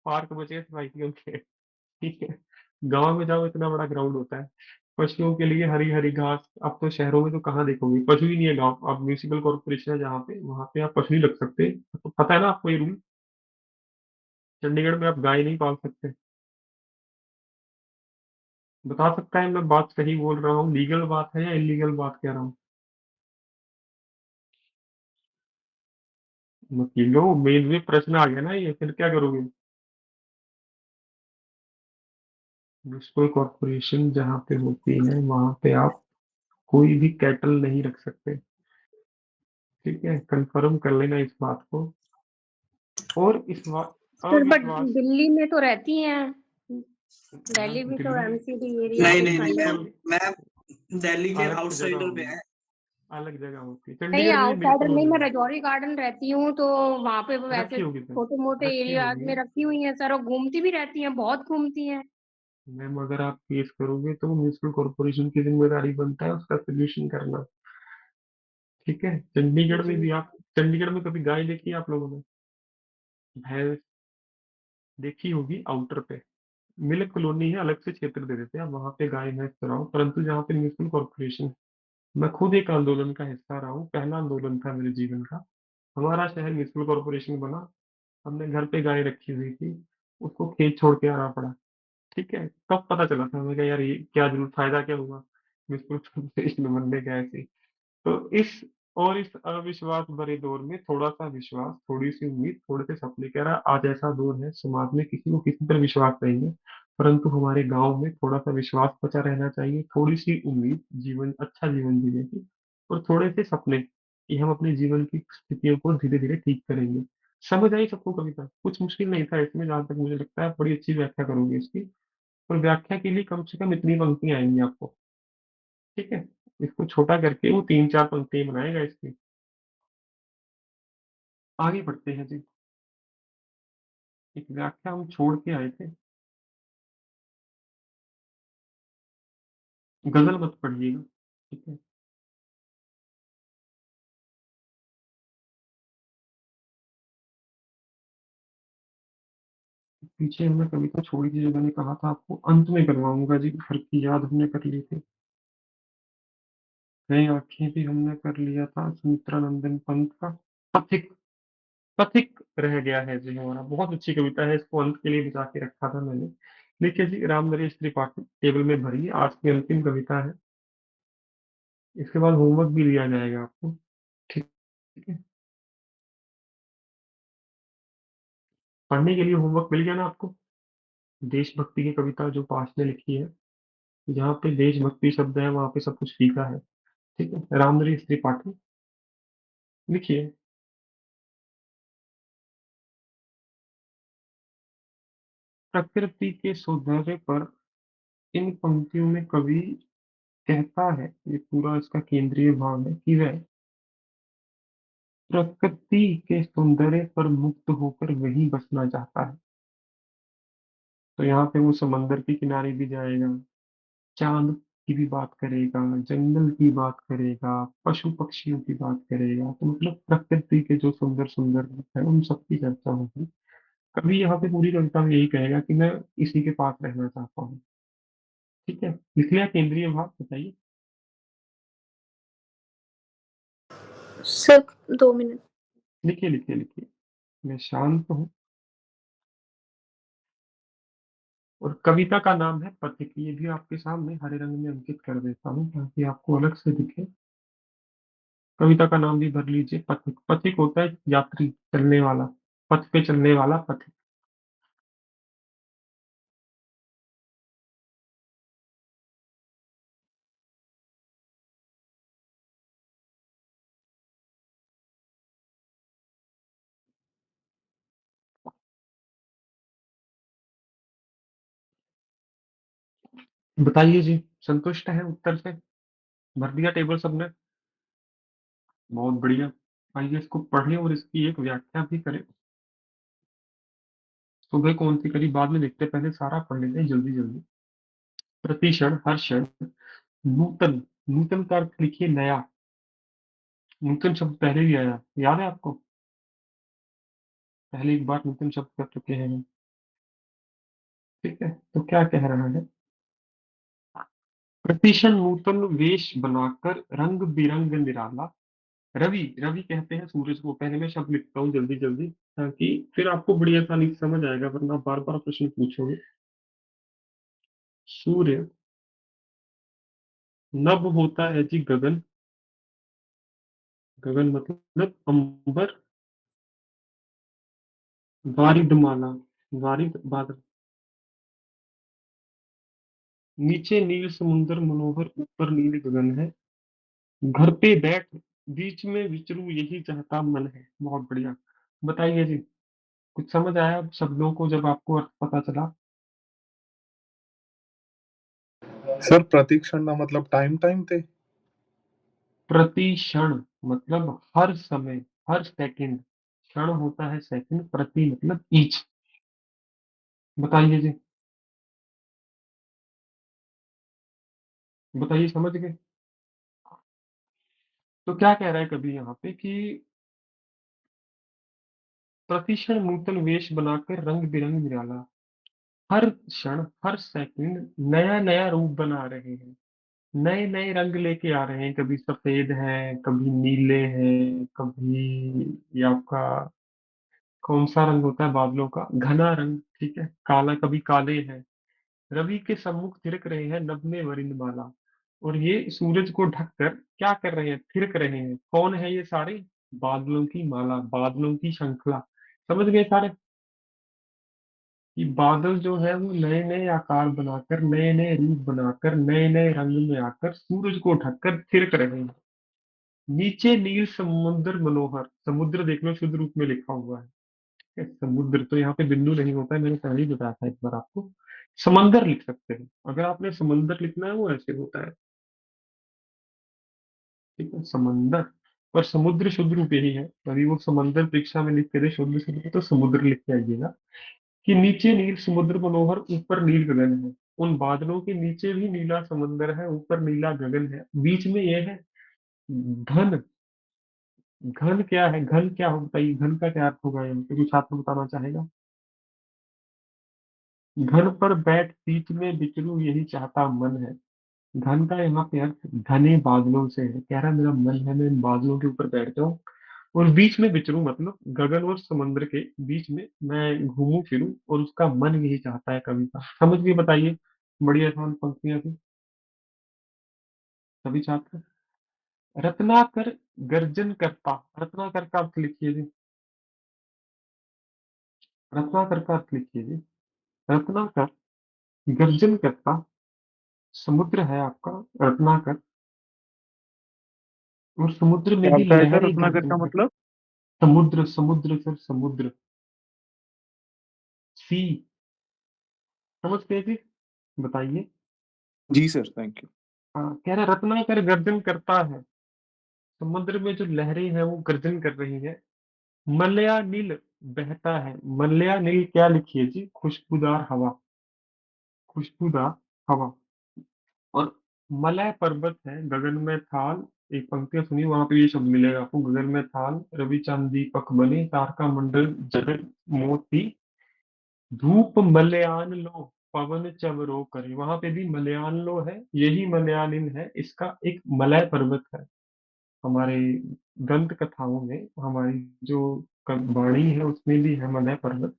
पार्क बचे सोसाइटियों के, ठीक है? गाँव में जाओ इतना बड़ा ग्राउंड होता है। पशुओं के लिए हरी-हरी घास, अब तो शहरों में तो कहाँ देखोगे, पशु ही नहीं है गाँव। अब म्युनिसिपल कॉर्पोरेशन है जहाँ पे, वहाँ पे आप पशु नहीं रख सकते। तो पता है ना आपको ये रूल? चंडीगढ़ में आप गाय नहीं पाल सकते। बता सकता है मैं बात सही बोल रहा हूँ, लीगल बात है या इल्लीगल बात कह रहा हूँ? वकीलों, मेन में प्रश्न आ गया ना ये, फिर क्या करोगे? म्युनिसिपल कॉर्पोरेशन जहाँ पे होती है, वहाँ पे आप कोई भी कैटल नहीं रख सकते, ठीक है? कंफर्म कर लेना इस बात को। और इस बात सर बट अविश्वास, दिल्ली में तो रहती हैं, दिल्ली मैम भी तो दिल्ली एमसीडी एरिया नहीं के नहीं नहीं kind ma'am, of. Ma'am Delhi के अलग जगह आउटसाइडर में होगी, है। अलग जगह होती है। नहीं चंडीगढ़ में भी आउटसाइडर बिल्कुल नहीं, होनी मैं है। रजौरी गार्डन रहती हूँ, तो वहाँ पे वैसे रखी होगी सर, छोटे मोटे रखी एरियाज होगी। में रखी हुई हैं सर, और घूमती भी रहती हैं, बहुत घूमती हैं। मैम अगर आप केस करोगे तो म्युनिसिपल कॉर्पोरेशन की जिम्मेदारी बनता है उसका सोल्यूशन करना, ठीक है? चंडीगढ़ में जी भी आप, चंडीगढ़ में कभी गाय देखी है आप लोगों ने? भैंस देखी होगी आउटर पे, मिल्क कॉलोनी है, अलग से क्षेत्र दे देते हैं, आप वहाँ पे गाय भैंस चराओ। परंतु जहाँ पे म्युनिसिपल कॉर्पोरेशन, मैं खुद एक आंदोलन का हिस्सा रहा हूँ, पहला आंदोलन था मेरे जीवन का। हमारा शहर म्युनिसिपल कॉर्पोरेशन बना, हमने घर पे गाय रखी हुई थी, उसको खेत छोड़ के आना पड़ा, ठीक है? तब पता चला था हमें, यार ये क्या जरूर, फायदा क्या हुआ म्युनिसिपल कॉर्पोरेशन बनने का ऐसे। तो इस अविश्वास भरे दौर में थोड़ा-सा विश्वास, थोड़ी-सी उम्मीद, थोड़े से सपने, कह रहा आज ऐसा दौर है, समाज में किसी को किसी पर विश्वास नहीं है, परंतु हमारे गाँव में थोड़ा-सा विश्वास बचा रहना चाहिए, थोड़ी-सी उम्मीद, जीवन अच्छा जीवन जीने की, और थोड़े से सपने कि हम अपने जीवन की स्थितियों को धीरे-धीरे ठीक करेंगे। समझ आई सबको कविता? कुछ मुश्किल नहीं था इसमें, जहाँ तक मुझे लगता है बड़ी अच्छी व्याख्या करोगे इसकी, और व्याख्या के लिए कम से कम इतनी पंक्तियाँ आएँगी आपको, ठीक है? इसको छोटा करके वो 3-4 पंक्तियाँ बनाएगा इसकी। आगे बढ़ते हैं जी। एक व्याख्या हम छोड़ के आए थे। गज़ल मत पढ़िएगा, ठीक है? पीछे हमने कविता छोड़ी थी, जो मैंने कहा था आपको अंत में करवाऊँगा जी, घर की याद हमने कर ली थी। नई आँखें भी हमने कर लिया था, सुमित्रा नंदन पंत का। पथिक, पथिक रह गया है जी हमारा। बहुत अच्छी कविता है, इसको अंत के लिए बचा के रखा था मैंने। देखिए जी, राम नरेश त्रिपाठी टेबल में भरिए, आज की अंतिम कविता है। इसके बाद होमवर्क भी दिया जाएगा आपको, ठीक है? पढ़ने के लिए होमवर्क मिल गया ना आपको? देशभक्ति की कविता जो पाश ने लिखी है, जहाँ पे देशभक्ति शब्द है वहाँ पे सब कुछ फीका है, ठीक है? रामनरेश त्रिपाठी लिखिए। प्रकृति के सौंदर्य पर इन पंक्तियों में कवि कहता है, ये पूरा इसका केंद्रीय भाव है कि वह प्रकृति के सौंदर्य पर मुक्त होकर वहीं बसना चाहता है। तो यहाँ पे वो समंदर के किनारे भी जाएगा, चाँद की भी बात करेगा, जंगल की बात करेगा, पशु-पक्षियों की बात करेगा, तो मतलब प्रकृति के जो सुंदर-सुंदर रूप हैं, उन सब की चर्चा होगी। कवि यहाँ पे पूरी कविता में यही कहेगा कि मैं इसी के पास रहना चाहता हूँ, ठीक है? इसलिए केंद्रीय भाव बताइए। Sir 2 minute. लिखिए, लिखिए, लिखिए। मैं शांत हूँ, और कविता का नाम है पथिक। ये भी आपके सामने हरे रंग में अंकित कर देता हूँ ताकि आपको अलग से दिखे। कविता का नाम भी भर लीजिए, पथिक। पथिक होता है यात्री, चलने वाला, पथ पे चलने वाला पथिक। बताइए जी, संतुष्ट है उत्तर से? भर दिया टेबल सबने? बहुत बढ़िया। आइए इसको पढ़ें और इसकी एक व्याख्या भी करें। सुबह कौन सी करी बाद में देखते हैं, पहले सारा पढ़ लेते हैं जल्दी जल्दी। प्रतिक्षण, हर क्षण। नूतन, नूतन का अर्थ लिखिए नया। नूतन शब्द पहले भी आया, याद है आपको? पहले एक बार नूतन शब्द कर चुके हैं हम। ठीक है, तो क्या कह रहा है? प्रतिक्षण नूतन वेश बनाकर रंग बिरंग निराला। रवि, रवि कहते हैं सूरज को। पहले मैं शब्द लिखता हूँ जल्दी जल्दी, ताकि फिर आपको बड़ी आसानी से समझ आएगा, वरना बार बार प्रश्न पूछोगे। सूर्य। नभ होता है जी गगन। गगन मतलब अंबर। वारिधमाला, वारिध बादल। नीचे नील समुंदर मनोहर, ऊपर नील गगन है। घर पे बैठ, बीच में विचरू यही चाहता मन है। बहुत बढ़िया। बताइए जी, कुछ समझ आया अब शब्दों को जब आपको अर्थ पता चला? सर प्रतीक्षण ना मतलब टाइम टाइम थे। प्रति क्षण मतलब हर समय, हर सेकंड। क्षण होता है सेकंड, प्रति मतलब ईच। बताइए जी, बताइए समझ गए? तो क्या कह रहा है कभी यहाँ पे कि प्रतिक्षण नूतन वेश बनाकर रंग बिरंग निराला। हर क्षण, हर सेकंड नया नया रूप बना रहे हैं, नए नए रंग लेके आ रहे हैं। कभी सफेद है, कभी नीले हैं, कभी ये आपका कौन सा रंग होता है बादलों का, घना रंग, ठीक है, काला, कभी काले हैं। रवि के सम्मुख थिरक रहे हैं नभ में वरिंदमाला। और ये सूरज को ढककर क्या कर रहे हैं? थिरक रहे हैं। कौन है ये सारे? बादलों की माला, बादलों की श्रृंखला। समझ गए सारे? कि बादल जो है वो नए नए आकार बनाकर, नए नए रूप बनाकर, नए नए रंग में आकर सूरज को ढककर थिरक रहे हैं। नीचे नील समुद्र मनोहर, समुद्र देख लो शुद्ध रूप में लिखा हुआ है। ठीक है? समुद्र तो यहाँ पे बिंदु नहीं होता है, मैंने पहले ही बताया था एक बार आपको। समंदर लिख सकते हैं, अगर आपने समंदर लिखना है वो ऐसे होता है। ठीक है, समंदर। पर समुद्र शुद्ध रूप यही है, तभी वो समंदर परीक्षा में लिखते थे शुद्ध शुद्ध, तो समुद्र लिख के आइएगा। कि नीचे नील समुद्र मनोहर, ऊपर नील गगन है। उन बादलों के नीचे भी नीला समंदर है, ऊपर नीला गगन है, बीच में ये है घन। घन क्या है? घन क्या हो बताइए, घन का क्या अर्थ होगा यहाँ पे? कुछ छात्र बताना चाहेगा? घन पर बैठ बीच में विचरू यही चाहता मन है। घन का यहाँ पे अर्थ घने बादलों से है। कह रहा मेरा मन है मैं इन बादलों के ऊपर बैठ जाऊं और बीच में विचरूं, मतलब गगन और समुद्र के बीच में मैं घूमूं फिरूं, और उसका मन यही चाहता है कवि का। समझ गए? बताइए। बड़ी आसान पंक्तियां थी। सभी छात्र। रत्नाकर गर्जन करता, रत्नाकर का अर्थ लिखिए जी। रत्नाकर का अर्थ लिखिए जी। रत्नाकर गर्जन करता, समुद्र है आपका रत्नाकर, और समुद्र में क्या भी होता है सर लहरें रत्नाकर गर्जन का कर। मतलब? समुद्र, समुद्र सर, समुद्र। सी। समझ गए जी? बताइए। जी सर, थैंक यू। हाँ, कह रहा रत्नाकर गर्जन करता है, समुद्र में जो लहरें हैं वो गर्जन कर रही है। मलयानिल बहता है। मलयानिल क्या लिखिए जी? खुशबूदार हवा, खुशबूदार हवा। और मलय पर्वत है, गगन में थाल। एक पंक्ति सुनिए, वहां पे ये शब्द मिलेगा आपको, गगन में थाल, रवि चांद दीपक बने, तारका मंडल जगत मोती, धूप मलयान लो, पवन चवरो करे। वहां पे भी मलयान लो है, यही मलयानिल है, इसका एक मलय पर्वत है। हमारे दंत कथाओं में, हमारी जो वाणी है उसमें भी है मलय पर्वत।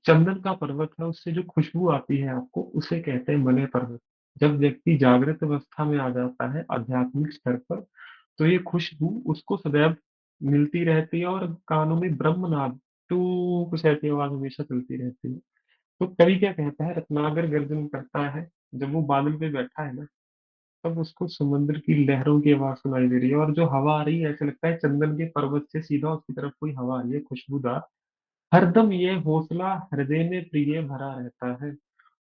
चंदन का पर्वत है, उससे जो खुशबू आती है आपको, उसे कहते हैं मलय पर्वत। जब व्यक्ति जागृत अवस्था में आ जाता है आध्यात्मिक स्तर पर, तो ये खुशबू उसको सदैव मिलती रहती है, और कानों में ब्रह्मनाद टू कुछ ऐसी आवाज हमेशा चलती रहती है। तो कवि क्या कहता है? रत्नाकर गर्जन करता है, जब वो बादल पे बैठा है ना, तब उसको समुद्र की लहरों की आवाज सुनाई दे रही है, और जो हवा आ रही है ऐसा लगता है चंदन के पर्वत से सीधा उसकी तरफ कोई हवा आ रही है, खुशबूदार। हरदम ये हौसला हृदय में प्रिय भरा रहता है।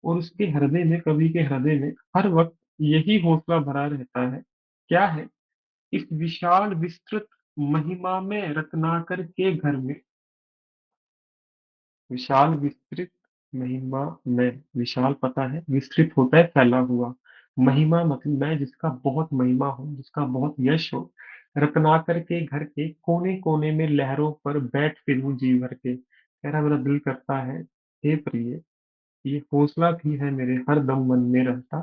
और उसके हृदय में, कवि के हृदय में हर वक्त यही हौसला भरा रहता है। क्या है? इस विशाल विस्तृत महिमा में रत्नाकर के घर में, विशाल विस्तृत महिमा में, विशाल पता है, विस्तृत होता है फैला हुआ, महिमा मतलब मैं जिसका बहुत महिमा हो, जिसका बहुत यश हो, रत्नाकर के घर के कोने कोने में लहरों पर बैठ फिरूं जी भर के। कह रहा मेरा दिल करता है, हे प्रिय, ये हौसला भी है मेरे हर दम मन में रहता,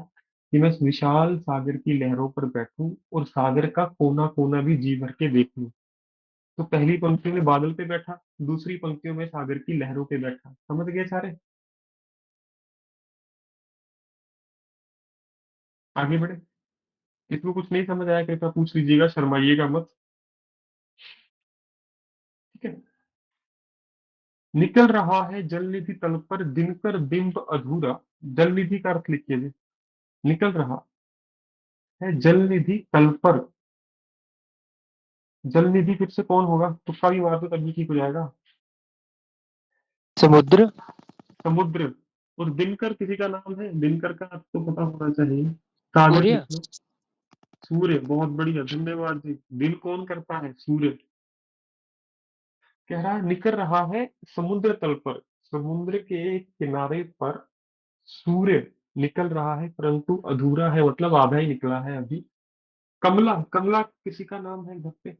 कि मैं इस विशाल सागर की लहरों पर बैठूं और सागर का कोना कोना भी जी भर के देखूं। तो पहली पंक्ति में बादल पे बैठा, दूसरी पंक्तियों में सागर की लहरों पे बैठा। समझ गए सारे? आगे बढ़े। इसमें कुछ नहीं समझ आया कृपया पूछ लीजिएगा, शर्माइएगा मत। ठीक है। निकल रहा है जल निधि तल पर दिनकर बिंब अधूरा। जल निधि का अर्थ लिखिए जी। निकल रहा है जल निधि तल पर। जल निधि फिर से कौन होगा? तुक्का भी मार दो तभी ठीक हो जाएगा। समुद्र। समुद्र। और दिनकर किसी का नाम है? दिनकर का अर्थ तो पता होना चाहिए। सागर लिख सूर्य। लो। सूर्य, बहुत बढ़िया, धन्यवाद जी। दिन कौन करता है? सूर्य। कह रहा है निकल रहा है समुद्र तल पर, समुद्र के किनारे पर सूर्य निकल रहा है, परंतु अधूरा है, मतलब आधा ही निकला है अभी। कमला, कमला किसी का नाम है घर पे?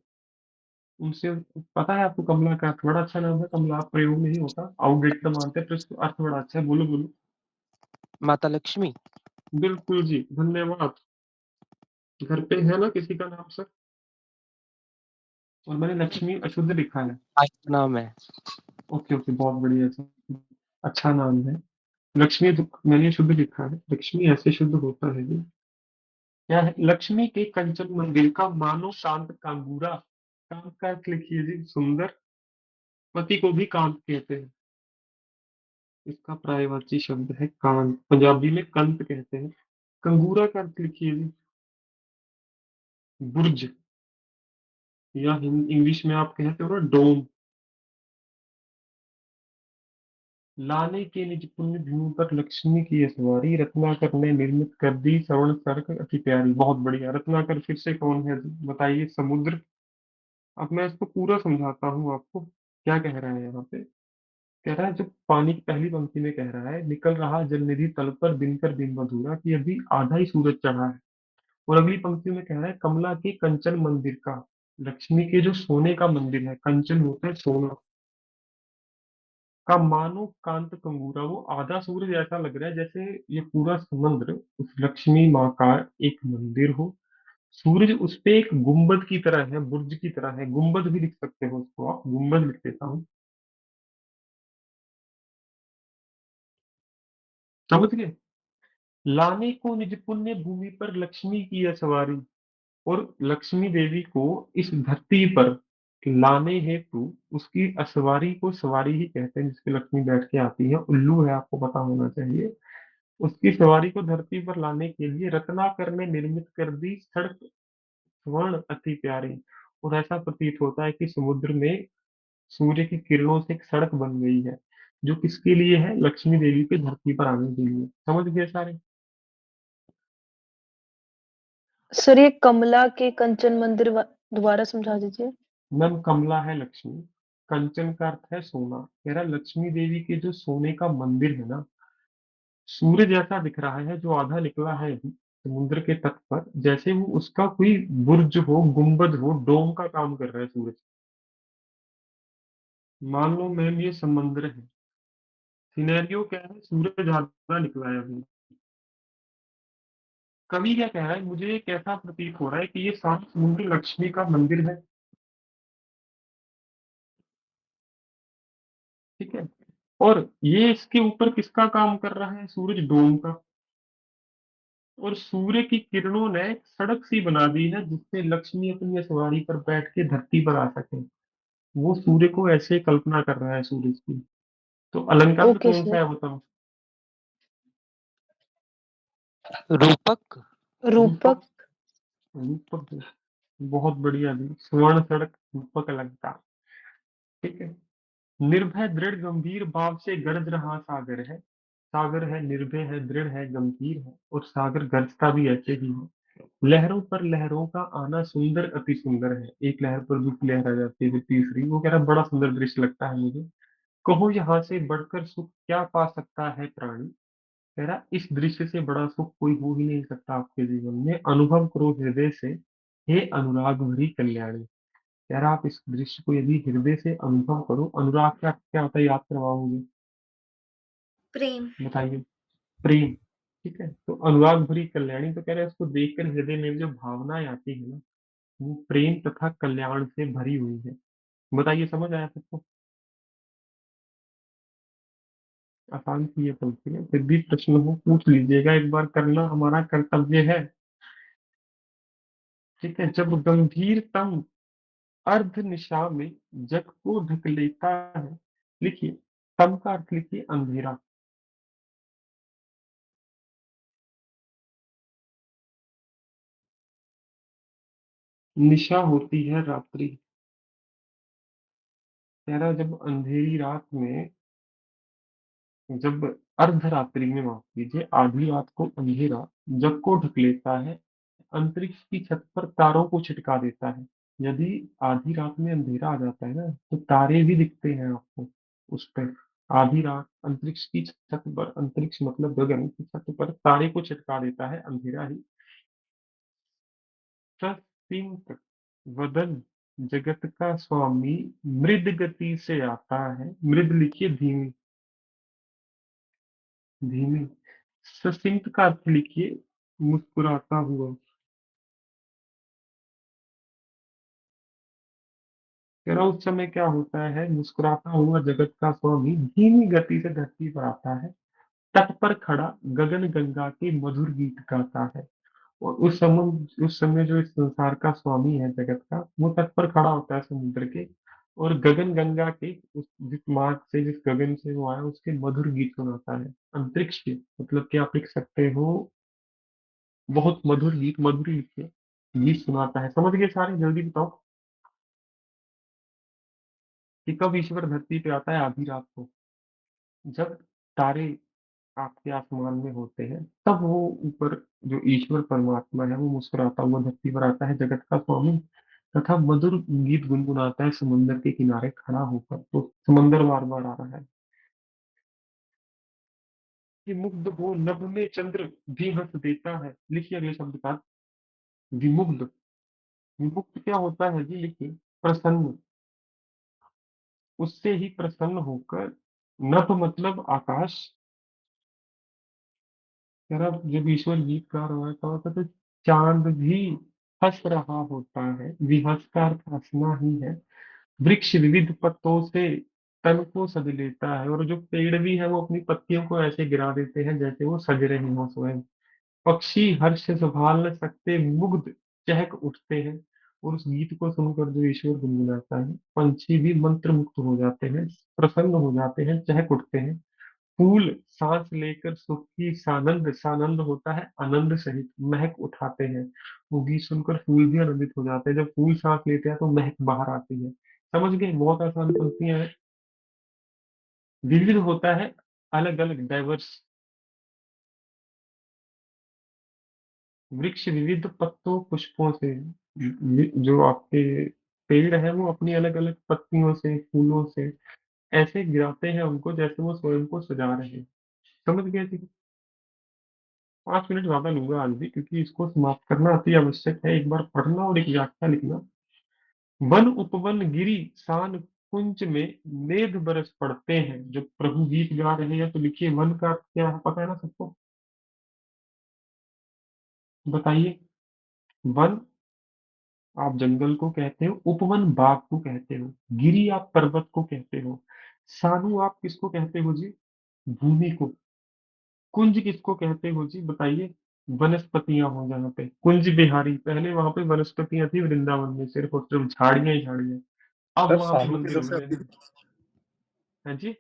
उनसे पता है आपको? कमला का अर्थ बड़ा अच्छा नाम है कमला, प्रयोग नहीं होता, आउटडेट का मानते हैं, पर इसका अर्थ बड़ा अच्छा है। बोलो बोलो। माता लक्ष्मी। बिल्कुल जी, धन्यवाद। घर पे है ना किसी का नाम सर? और मैंने लक्ष्मी अशुद्ध लिखा है। भाई का नाम है। ओके ओके, बहुत बढ़िया सर, अच्छा नाम है। लक्ष्मी मैंने शुद्ध लिखा है, लक्ष्मी ऐसे शुद्ध होता है जी। क्या है? लक्ष्मी के कंचन मंदिर का मानो शांत कांगूरा। कांत का अर्थ लिखिए जी, सुंदर। पति को भी कांत कहते हैं। इसका पर्यायवाची शब्द है कांत, पंजाबी में कंत कहते हैं। कंगूरा का अर्थ लिखिए जी, बुर्ज, या इंग्लिश में आप कहते हो ना डोम। लाने के निज पुण्य भूमि पर लक्ष्मी की ये सवारी, रत्नाकर ने निर्मित कर दी श्रवण सर्क अति प्यारी। बहुत बढ़िया। रत्नाकर फिर से कौन है बताइए? समुद्र। अब मैं इसको पूरा समझाता हूँ आपको, क्या कह रहा है यहाँ पे। कह रहा है जब पानी की पहली पंक्ति में कह रहा है निकल रहा जल निधि तल पर दिनकर दिन मधुरा, कि अभी आधा ही सूरज चढ़ा है। और अगली पंक्ति में कह रहा है कमला के कंचन मंदिर का, लक्ष्मी के जो सोने का मंदिर है, कंचन होता है सोना, का मानो कांत कंगूरा, वो आधा सूरज ऐसा लग रहा है जैसे ये पूरा समुद्र उस लक्ष्मी माँ का एक मंदिर हो। सूरज उस पे एक गुंबद की तरह है, बुर्ज की तरह है, गुंबद भी लिख सकते हो उसको आप, गुंबद लिख देता हूँ। समझ गए? लाने को निज पुण्य भूमि पर लक्ष्मी की यह सवारी, और लक्ष्मी देवी को इस धरती पर लाने हेतु उसकी असवारी को सवारी ही कहते हैं, जिसपे लक्ष्मी बैठ के आती है, उल्लू है, आपको पता होना चाहिए। उसकी सवारी को धरती पर लाने के लिए रत्नाकर ने निर्मित कर दी सड़क स्वर्ण अति प्यारी। और ऐसा प्रतीत होता है कि समुद्र में सूर्य की किरणों से एक सड़क बन गई है, जो किसके लिए है? लक्ष्मी देवी के धरती पर आने के लिए। समझ गए सारे? सर ये कमला के कंचन मंदिर दोबारा समझा दीजिए। मैम कमला है लक्ष्मी, कंचन का अर्थ है सोना। कह रहा लक्ष्मी देवी के जो सोने का मंदिर है ना, सूरज ऐसा दिख रहा है जो आधा निकला है अभी समुद्र के तट पर, जैसे वो उसका कोई बुर्ज हो, गुंबद हो, डोम का काम कर रहा है सूरज। मान लो मैम ये समुद्र है, सिनेरियो क्या है? सूरज आधा निकला है अभी। कवि क्या कह रहा है? मुझे कैसा प्रतीत हो रहा है कि ये शांत समुद्र लक्ष्मी का मंदिर है। ठीक है। और ये इसके ऊपर किसका काम कर रहा है? सूरज डोम का। और सूर्य की किरणों ने एक सड़क सी बना दी है जिससे लक्ष्मी अपनी सवारी पर बैठ के धरती पर आ सके। वो सूर्य को ऐसे कल्पना कर रहा है सूरज की। तो अलंकार ओके कौन सा सर। है बताओ? रूपक। रूपक। रूपक। रूपक, बहुत बढ़िया जी, स्वर्ण सड़क रूपक अलंकार। ठीक है। निर्भय दृढ़ गंभीर भाव से गरज रहा सागर है, सागर है, निर्भय है, दृढ़ है, गंभीर है, और सागर गरजता भी ऐसे ही है। लहरों पर लहरों का आना सुंदर अति सुंदर है। एक लहर पर दूसरी लहर आ जाती है, फिर तीसरी। वो कह रहा बड़ा सुंदर दृश्य लगता है मुझे। कहो यहाँ से बढ़कर सुख क्या पा सकता है प्राणी। कह रहा इस दृश्य से बड़ा सुख कोई हो ही नहीं सकता आपके जीवन में। अनुभव करो हृदय से, हे अनुराग भरी कल्याणी। कह रहा आप इस दृश्य को यदि हृदय से अनुभव करो। अनुराग क्या क्या होता है, याद करवाओ मुझे, प्रेम। बताइए। प्रेम। ठीक है, तो अनुराग भरी कल्याणी, तो कह रहे हैं उसको देखकर हृदय में जो भावनाएं आती है ना, वो प्रेम तथा कल्याण से भरी हुई है। बताइए, समझ आया सबको? आसान सी ये पंक्ति है, फिर भी प्रश्न हो पूछ लीजिएगा, एक बार करना हमारा कर्तव्य है। ठीक है, जब गंभीरतम अर्ध निशा में जग को ढक लेता है। लिखिए, तम का अर्थ लिखिए अंधेरा। निशा होती है रात्रि। कह रहा जब अंधेरी रात में, जब अर्धरात्रि में, माफ कीजिए, आधी रात को अंधेरा जग को ढक लेता है, अंतरिक्ष की छत पर तारों को छिटका देता है। यदि आधी रात में अंधेरा आ जाता है ना, तो तारे भी दिखते हैं आपको उस पर। आधी रात अंतरिक्ष की छत पर, अंतरिक्ष मतलब गगन की छत पर तारे को छिटका देता है अंधेरा ही। सस्मित वदन जगत का स्वामी मृद गति से आता है। मृद लिखिए धीमी, धीमी। सस्मित का अर्थ लिखिए मुस्कुराता हुआ। कह रहा उस समय क्या होता है, मुस्कुराता हुआ जगत का स्वामी धीमी गति से धरती पर आता है। तट पर खड़ा गगन गंगा के मधुर गीत गाता है। और उस समय जो इस संसार का स्वामी है जगत का, वो तट पर खड़ा होता है समुद्र के, और गगन गंगा के उस जिस मार्ग से, जिस गगन से वो आया, उसके मधुर गीत सुनाता है। अंतरिक्ष के मतलब कि आप लिख सकते हो बहुत मधुर गीत, मधुरी लिखिए, गीत सुनाता है। समझ गए सारे? जल्दी बताओ कि कब ईश्वर धरती पे आता है आधी रात को, जब तारे आपके आसमान में होते हैं, तब वो ऊपर जो ईश्वर परमात्मा है वो मुस्कुराता हुआ धरती पर आता है, जगत का स्वामी, तथा मधुर गीत गुनगुनाता है समुद्र के किनारे खड़ा होकर। तो समंदर बार बार आ रहा है कि मुग्ध हो नभ में चंद्र भी हंस देता है। लिखिए अगले शब्द का, विमुग्ध। विमुक्त क्या होता है जी, लिखिए प्रसन्न। उससे ही प्रसन्न होकर, नभ मतलब आकाश। यार अब जब ईश्वर गीत गा रहा होता है तो चांद भी हंस रहा होता है। विहस का अर्थ हंसना ही है। वृक्ष विविध पत्तों से तन को सज लेता है, और जो पेड़ भी है वो अपनी पत्तियों को ऐसे गिरा देते हैं जैसे वो सज रहे हो स्वयं। पक्षी हर्ष से संभाल न सकते, मुग्ध चहक उठते हैं। और उस गीत को सुनकर जो ईश्वर गुनगुनाता है, पंछी भी मंत्र मुक्त हो जाते हैं, प्रसन्न हो जाते हैं, चहक उठते हैं। फूल सांस लेकर सुख की सानंद, सानंद होता है आनंद सहित, महक उठाते हैं। वो गीत सुनकर फूल भी आनंदित हो जाते हैं। जब फूल सांस लेते हैं तो महक बाहर आती है। समझ गए? बहुत आसान पंक्तियां हैं। विविध होता है अलग अलग, डाइवर्स। वृक्ष विविध पत्तों पुष्पों से, जो आपके पेड़ है वो अपनी अलग अलग पत्तियों से, फूलों से ऐसे गिराते हैं उनको जैसे वो स्वयं को सजा रहे हैं। समझ गए जी? 5 मिनट ज्यादा लूंगा आज भी, क्योंकि इसको समाप्त करना अति आवश्यक है। एक बार पढ़ना और एक व्याख्या लिखना। वन उपवन गिरी सान कुंज में मेघ बरस पड़ते हैं। जब प्रभु गीत गा रहे हैं तो लिखिए वन का अर्थ क्या है, पता है ना सबको? बताइए। वन आप जंगल को कहते हो, उपवन बाग को कहते हो, गिरी आप पर्वत को कहते हो, सानु आप किसको कहते हो जी? भूमि को। कुंज किसको कहते हो जी, बताइए? वनस्पतियां हो जहाँ पे, कुंज बिहारी, पहले वहां पे वनस्पतियां थी वृंदावन में, सिर्फ और सिर्फ झाड़ियां ही झाड़ियां। अब सर वहां पे सानू मंदिर किधर बन से गए आती हैं। थी? हाँ जी।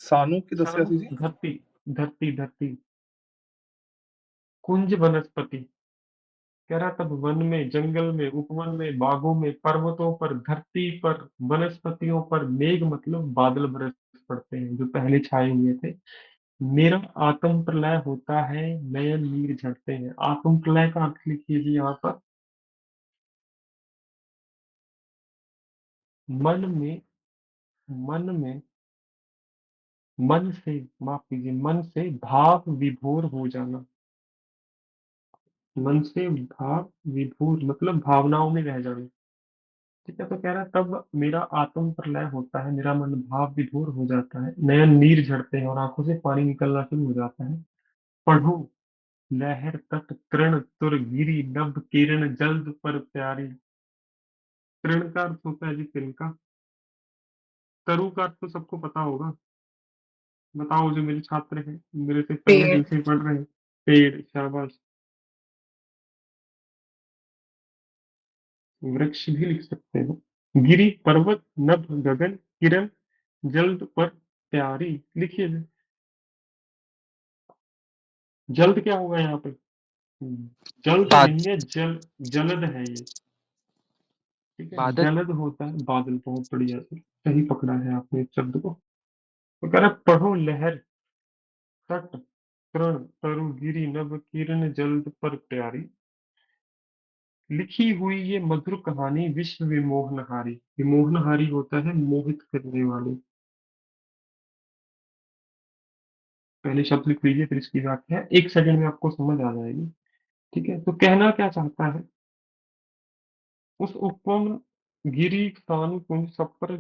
सानू किधर से सानु आती थी? धरती, धरती धरती। कुंज वनस्पति। कह रहा तब वन में, जंगल में, उपवन में, बागों में, पर्वतों पर, धरती पर, वनस्पतियों पर मेघ मतलब बादल बरस पड़ते हैं जो पहले छाए हुए थे। मेरा आत्म प्रलय होता है, नयन नीर झरते हैं। आत्म प्रलय का अर्थ लिखिए जी यहाँ पर। मन में मन में मन से, माफ कीजिए, मन से भाव विभोर हो जाना। मन से भाव विभोर मतलब भावनाओं में रह जाना। ठीक है, तो कह रहा है तब मेरा आत्म प्रलय होता है, मेरा मन भाव विभोर हो जाता है, नयन नीर झरते हैं और आंखों से पानी निकलना शुरू हो जाता है। पढ़ो लहर तट तृण तुर गिरी नभ किरण जल्द पर प्यारी। तृण का अर्थ होता है जी तिनका। तरु का अर्थ तो सबको पता होगा। बताओ जो मेरे छात्र हैं, मेरे से पहले पेड़। दिन से पढ़ रहे हैं। पेड़, शाबाश। वृक्ष भी लिख सकते हो। गिरी पर्वत नभ गगन किरण जल्द पर प्यारी। लिखिए जी। जल्द क्या होगा यहाँ पे? जल्द बाद नहीं है, जलद है ये। ठीक है, बादल। जलद होता है बादल। बहुत बढ़िया से सही पकड़ा है आपने इस शब्द को। तो कह रहा है, पढ़ो लहर तट तृण तरु गिरी नभ किरण जल्द पर प्यारी, लिखी हुई ये मधुर कहानी विश्व विमोहनहारी। विमोहनहारी होता है मोहित करने वाले। पहले शब्द लिख लीजिए, फिर इसकी व्याख्या 1 सेकंड में आपको समझ आ जाएगी। ठीक है, तो कहना क्या चाहता है? उस उपवन गिरी स्थान कुंज सब पर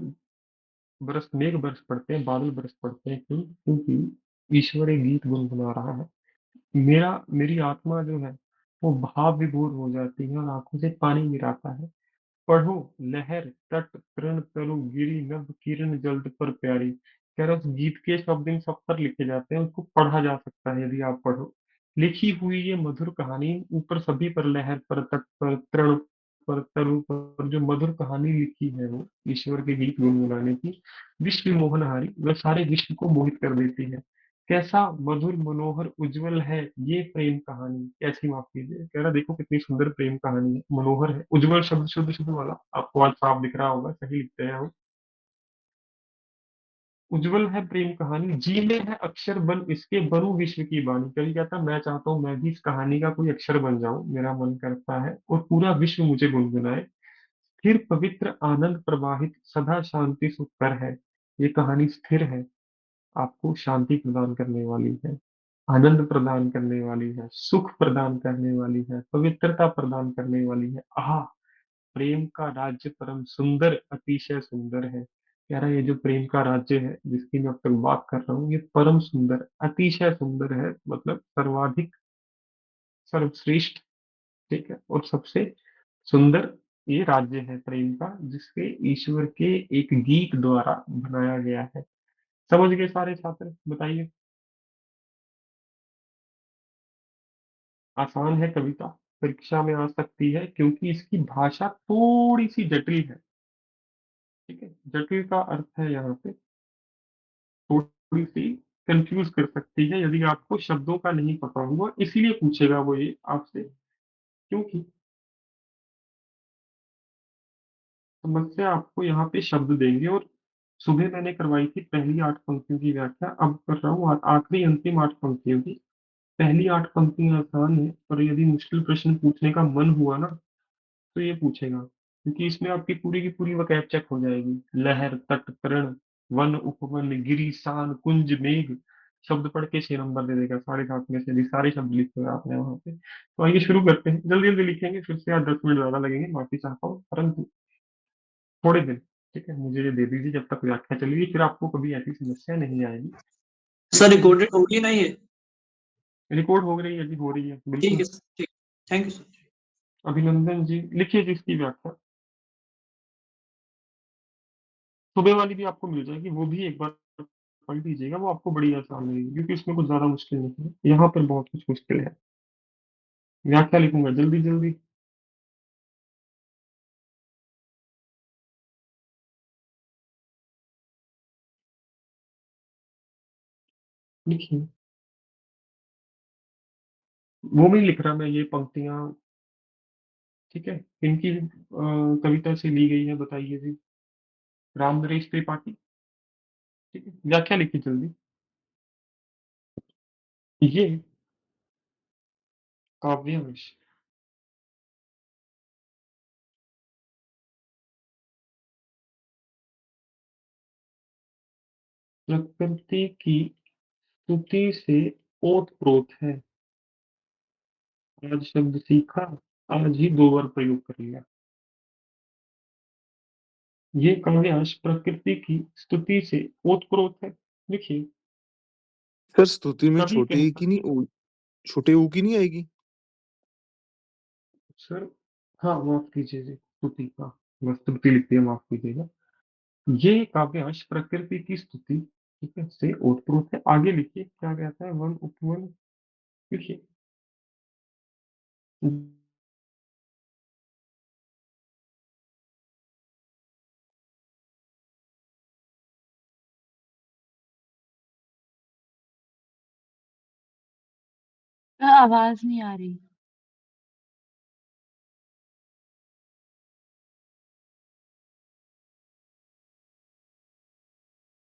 बरस मेघ बरस पड़ते हैं, बादल बरस पड़ते हैं। क्यों? क्योंकि ईश्वर एक गीत गुनगुना रहा है। मेरी आत्मा जो है वो भाव विभोर हो जाती है और आंखों से पानी गिराता है। पढ़ो लहर तट तृण तरु गिरी नभ किरण जल्द पर प्यारी। कह रहा है, उस गीत के शब्द इन सब पर लिखे जाते हैं, उसको पढ़ा जा सकता है यदि आप पढ़ो। लिखी हुई ये मधुर कहानी ऊपर सभी पर, लहर पर, तट पर, तृण पर, तरु पर, जो मधुर कहानी लिखी है वो ईश्वर के गीत गुनगुनाने की, विश्व मोहनहारी, वह सारे विश्व को मोहित कर देती है। कैसा मधुर मनोहर उज्जवल है ये प्रेम कहानी। कैसी, माफ कीजिए, कह रहा देखो कितनी सुंदर प्रेम कहानी है। मनोहर है, उज्जवल शब्द शुद्ध शुद्ध वाला आपको आज साफ दिख रहा होगा, सही लिखते हैं हम। उज्जवल है प्रेम कहानी, जी में है अक्षर बन इसके, बनूं विश्व की बानी। कभी कहता मैं चाहता हूँ मैं भी इस कहानी का कोई अक्षर बन जाऊं, मेरा मन करता है, और पूरा विश्व मुझे गुनगुनाए। फिर पवित्र आनंद प्रवाहित सदा शांति सुख कर है। ये कहानी स्थिर है, आपको शांति प्रदान करने वाली है, आनंद प्रदान करने वाली है, सुख प्रदान करने वाली है, पवित्रता प्रदान करने वाली है। आह, प्रेम का राज्य परम सुंदर अतिशय सुंदर है। कह रहा है ये जो प्रेम का राज्य है जिसकी मैं अब तक बात कर रहा हूँ, ये परम सुंदर अतिशय सुंदर है, मतलब सर्वाधिक, सर्वश्रेष्ठ। ठीक है, और सबसे सुंदर ये राज्य है प्रेम का, जिसके ईश्वर के एक गीत द्वारा बनाया गया है। समझ गए सारे छात्र? बताइए। आसान है कविता, परीक्षा में आ सकती है क्योंकि इसकी भाषा थोड़ी सी जटिल है। ठीक है, जटिल का अर्थ है यहाँ पे थोड़ी सी कंफ्यूज कर सकती है यदि आपको शब्दों का नहीं पता हुआ, इसीलिए पूछेगा वो ये आपसे। क्योंकि समस्या आपको यहाँ पे शब्द देंगे, और सुबह मैंने करवाई थी पहली 8 पंक्तियों की व्याख्या, अब कर रहा हूँ आखिरी अंतिम 8 पंक्तियों की। पहली 8 पंक्तियां आसान है, और यदि मुश्किल प्रश्न पूछने का मन हुआ ना तो ये पूछेगा, क्योंकि इसमें आपकी पूरी की पूरी वकैब चेक हो जाएगी। लहर तट तरण वन उपवन गिरी सान कुंज मेघ, शब्द पढ़ के 6 नंबर दे देगा 7.5 में से, यदि सारे शब्द लिखे हुए आपने वहां पे। तो आइए शुरू करते हैं, जल्दी जल्दी लिखेंगे, फिर से आज 10 मिनट ज्यादा लगेंगे, माफी चाहता हूँ, परंतु थोड़े दिन। ठीक है, मुझे ये दे दीजिए जब तक व्याख्या चलेगी, फिर आपको कभी ऐसी समस्या नहीं आएगी। सर लिखिए जी। रिकॉर्डेड होगी ना ये? रिकॉर्ड हो रही है जी, हो रही है ठीक बिल्कुल। है सर, ठीक। Thank you sir. अभिनंदन जी, लिखिए जी इसकी व्याख्या। सुबह वाली भी आपको मिल जाएगी, वो भी एक बार पढ़ लीजिएगा, वो आपको बड़ी आसान लगेगी, क्योंकि इसमें कुछ ज्यादा मुश्किल नहीं है, यहाँ पर बहुत कुछ मुश्किल है। व्याख्या लिखूंगा जल्दी जल्दी। लिखिए। वो नहीं लिख रहा मैं, ये पंक्तियां, ठीक है, इनकी कविता से ली गई है, बताइए जी। राम नरेश त्रिपाठी। ठीक है, व्याख्या लिखिए जल्दी। ये काव्यांश प्रकृति की स्तुति से ओत-प्रोत है। आज शब्द सीखा, आज ही 2 बार प्रयोग कर लिया। ये काव्यांश प्रकृति की स्तुति से ओत-प्रोत है। देखिए, सर स्तुति में कवि छोटे ई कहता की नहीं छोटे ऊ की नहीं आएगी? सर हाँ, माफ़ कीजिए जी, स्तुति हाँ, बस स्तुति लिख दिया, माफ़ कीजिएगा। ये काव्यांश प्रकृति की स्तुति, ठीक है, से ओत-प्रोत है। आगे लिखिए क्या कहता है, वन उपवन लिखिए। आवाज नहीं आ रही।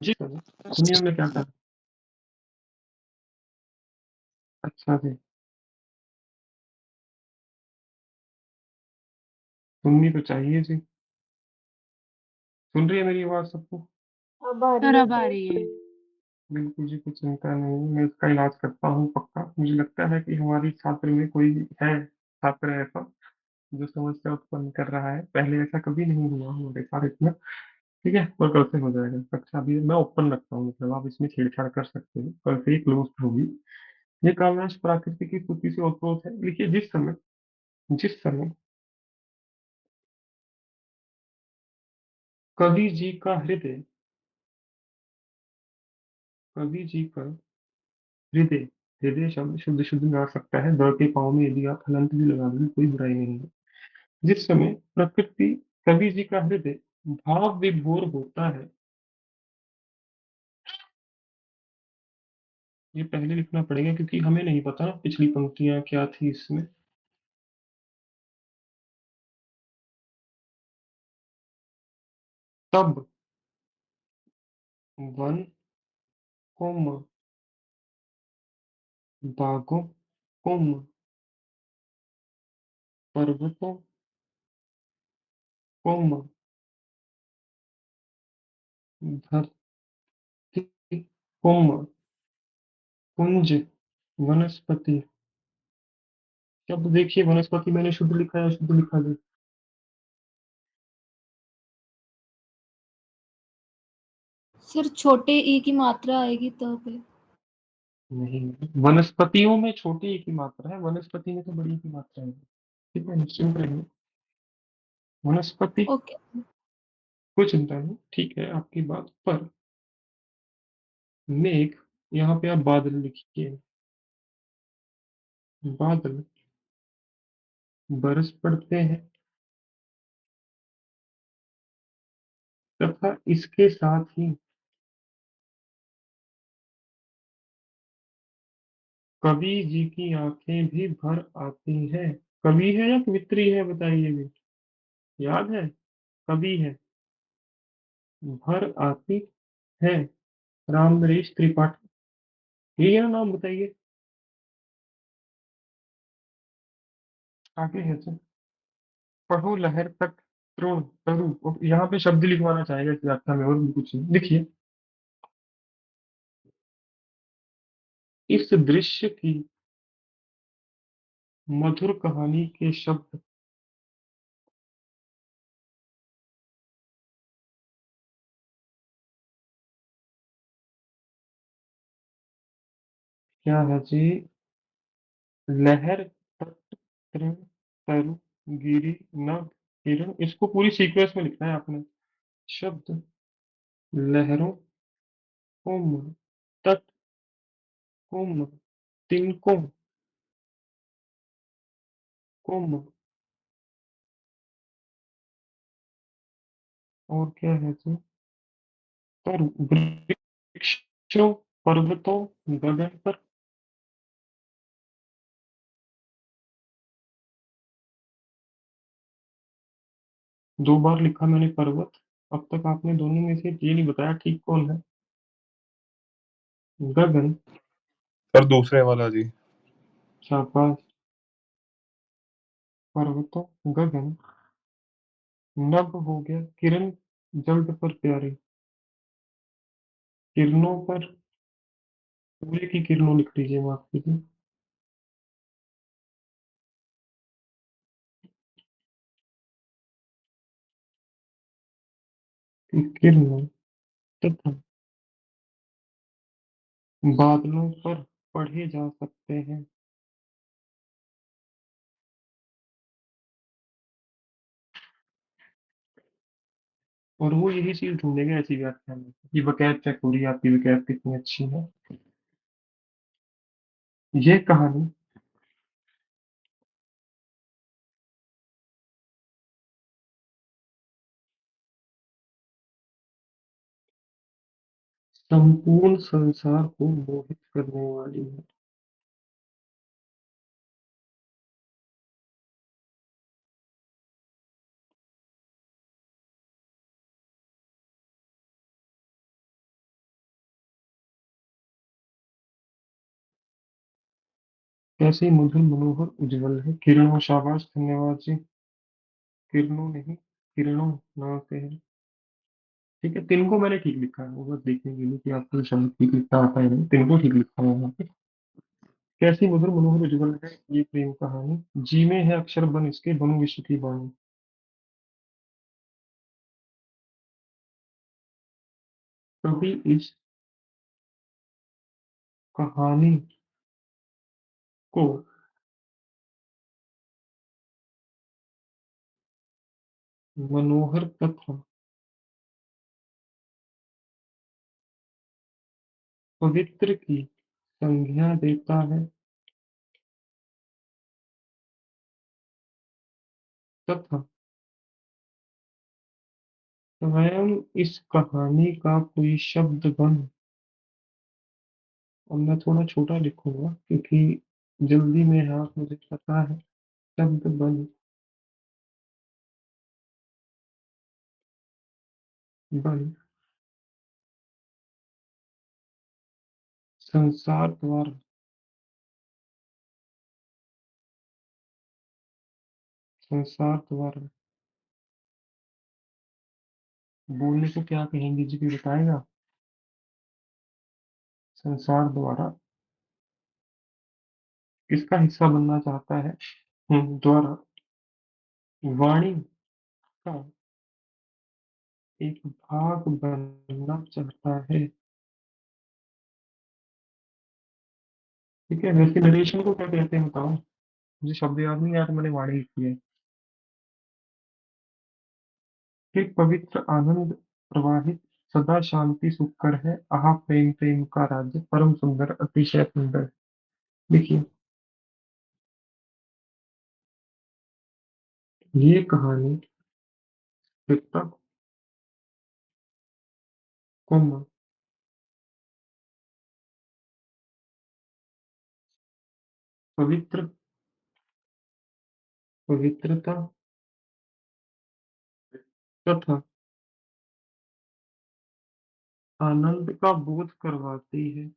जी सर, सुनिए हमने क्या कहा। अच्छा जी, सुननी तो चाहिए जी। सुन रही है मेरी आवाज़ सबको? अब आ रही सर है अब आ सर। रही है। बिल्कुल जी, कुछ चिंता नहीं, मैं इसका इलाज करता हूँ पक्का। मुझे लगता है कि हमारी छात्र में कोई है, छात्र ऐसा जो समस्या उत्पन्न कर रहा है। पहले ऐसा कभी नहीं हुआ हमारे साथ इतना, ठीक है? पर कल से हो जाएगा। कक्षा अभी मैं ओपन रखता हूँ, मतलब आप इसमें छेड़छाड़ कर सकते हो। कल से ही क्लोज़ होगी। ये काव्यांश प्रकृति की स्तुति से ओतप्रोत है। देखिए, जिस समय कवि जी का हृदय कवि जी का हृदय हृदय शब्द शुद्ध-शुद्ध में आ सकता है। द के पाँव में यदि आप हलंत भी लगा दें, कोई बुराई नहीं है। जिस समय प्रकृति कवि जी का हृदय भाव विभोर होता है, ये पहले लिखना पड़ेगा क्योंकि हमें नहीं पता पिछली पंक्तियाँ क्या थी इसमें। तब वन कोम बागों कोम पर्वतों कोम धरती कोम कुंज वनस्पति। शब्द देखिए, वनस्पति मैंने शुद्ध लिखा है, अशुद्ध लिखा है? सर छोटे ई की मात्रा आएगी तब है। नहीं, वनस्पतियों में छोटी एक ही मात्रा है, वनस्पति में तो बड़ी की मात्रा है। ठीक है, निश्चिंत रहिए। वनस्पति ओके। कोई चिंता नहीं, ठीक है आपकी बात। पर मेघ, यहाँ पे आप बादल लिखिए। बादल बरस पड़ते हैं तथा इसके साथ ही कवि जी की आंखें भी भर आती हैं। कवि है या कवित्री है बताइए भी, याद है? कवि है। भर आती है, राम नरेश त्रिपाठी, ये है ना नाम, बताइए। आगे है सर, पढ़ो लहर तक तृण तरु। और यहाँ पे शब्द लिखवाना चाहेगा इस व्याख्या में, और भी कुछ नहीं। देखिए, इस दृश्य की मधुर कहानी के शब्द क्या है जी? लहर तट तृण तरु गिरी नभ किरण। इसको पूरी सीक्वेंस में लिखना है आपने। शब्द लहरों कोम तट कोम तिनकों कोम। और क्या है जी? तरु वृक्षों पर्वतों गगन पर। 2 बार लिखा मैंने पर्वत। अब तक आपने दोनों में से ये नहीं बताया ठीक कौन है। गगन सर दूसरे वाला जी। शाबाश। पर्वतों गगन नभ हो गया किरण जल्द पर प्यारी, किरणों पर सूर्य की किरणों लिख लीजिए, माफ कीजिए। कि किरणों तथा बादलों पर पढ़े जा सकते हैं। और वो यही चीज ढूंढेंगे ऐसी व्याख्या में कि वकैत चेक हो रही है, आपकी वकैत कितनी अच्छी है। ये कहानी संपूर्ण संसार को मोहित करने वाली है। कैसी मधुर मनोहर उज्जवल है किरणों, शाबाश, धन्यवाद जी। किरणों नहीं, किरणों नाम से है। ठीक है, तिनको मैंने ठीक लिखा है, वो बस देखने के लिए कि आपको शब्द ठीक लिखता आता है नहीं, तिनको ठीक लिखा है यहाँ पे। कैसी मधुर मनोहर उज्जवल है ये प्रेम कहानी, जी में है अक्षर बन इसके बनू विश्व की वाणी। कभी इस कहानी को मनोहर तथा पवित्र की संज्ञा देता है, तथा स्वयं इस कहानी का कोई शब्द बन, और मैं थोड़ा छोटा लिखूंगा क्योंकि जल्दी में है, आप मुझे पता है। शब्द बन, बन संसार द्वारा, संसार द्वारा बोलने को क्या कहेंगे जी, भी बताएगा। संसार द्वारा किसका हिस्सा बनना चाहता है, द्वारा वाणी का एक भाग बनना चाहता है। ठीक है, वैसे नरेशन को क्या कहते हैं बताओ, मुझे शब्द याद नहीं आया तो मैंने वाणी लिखी है। एक पवित्र आनंद प्रवाहित सदा शांति सुख कर है, आहा प्रेम प्रेम का राज्य परम सुंदर अतिशय सुंदर। देखिए, ये कहानी पिता कोमा पवित्र, पवित्रता तथा आनंद का बोध करवाती है।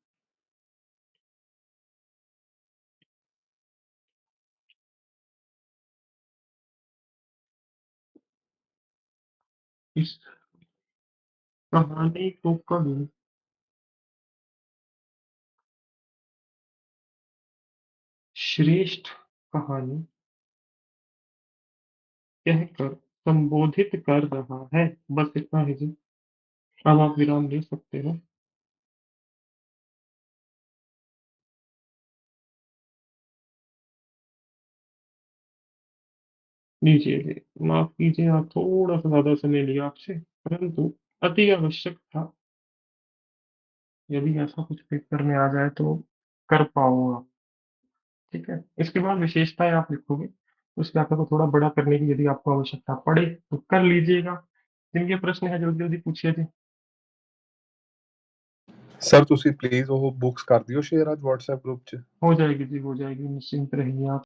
इस कहानी को कवि श्रेष्ठ कहानी कहकर संबोधित कर रहा है। बस इतना ही जी, अब आप विराम ले सकते हो। लीजिए जी, माफ कीजिए, आप थोड़ा सा ज्यादा समय लिया आपसे, परंतु अति आवश्यक था। यदि ऐसा कुछ पेपर में आ जाए तो कर पाओ आप। ठीक है, इसके बाद विशेषताएं आप लिखोगे, उस व्याख्या को थोड़ा बड़ा करने की यदि आपको आवश्यकता पड़े तो कर लीजिएगा। जिनके प्रश्न है जल्दी जल्दी पूछिए जी। सर ਤੁਸੀਂ प्लीज वो बुक्स कर दियो शेयर आज व्हाट्सएप ग्रुप च। हो जाएगी जी, हो जाएगी, निश्चिंत रहिए आप।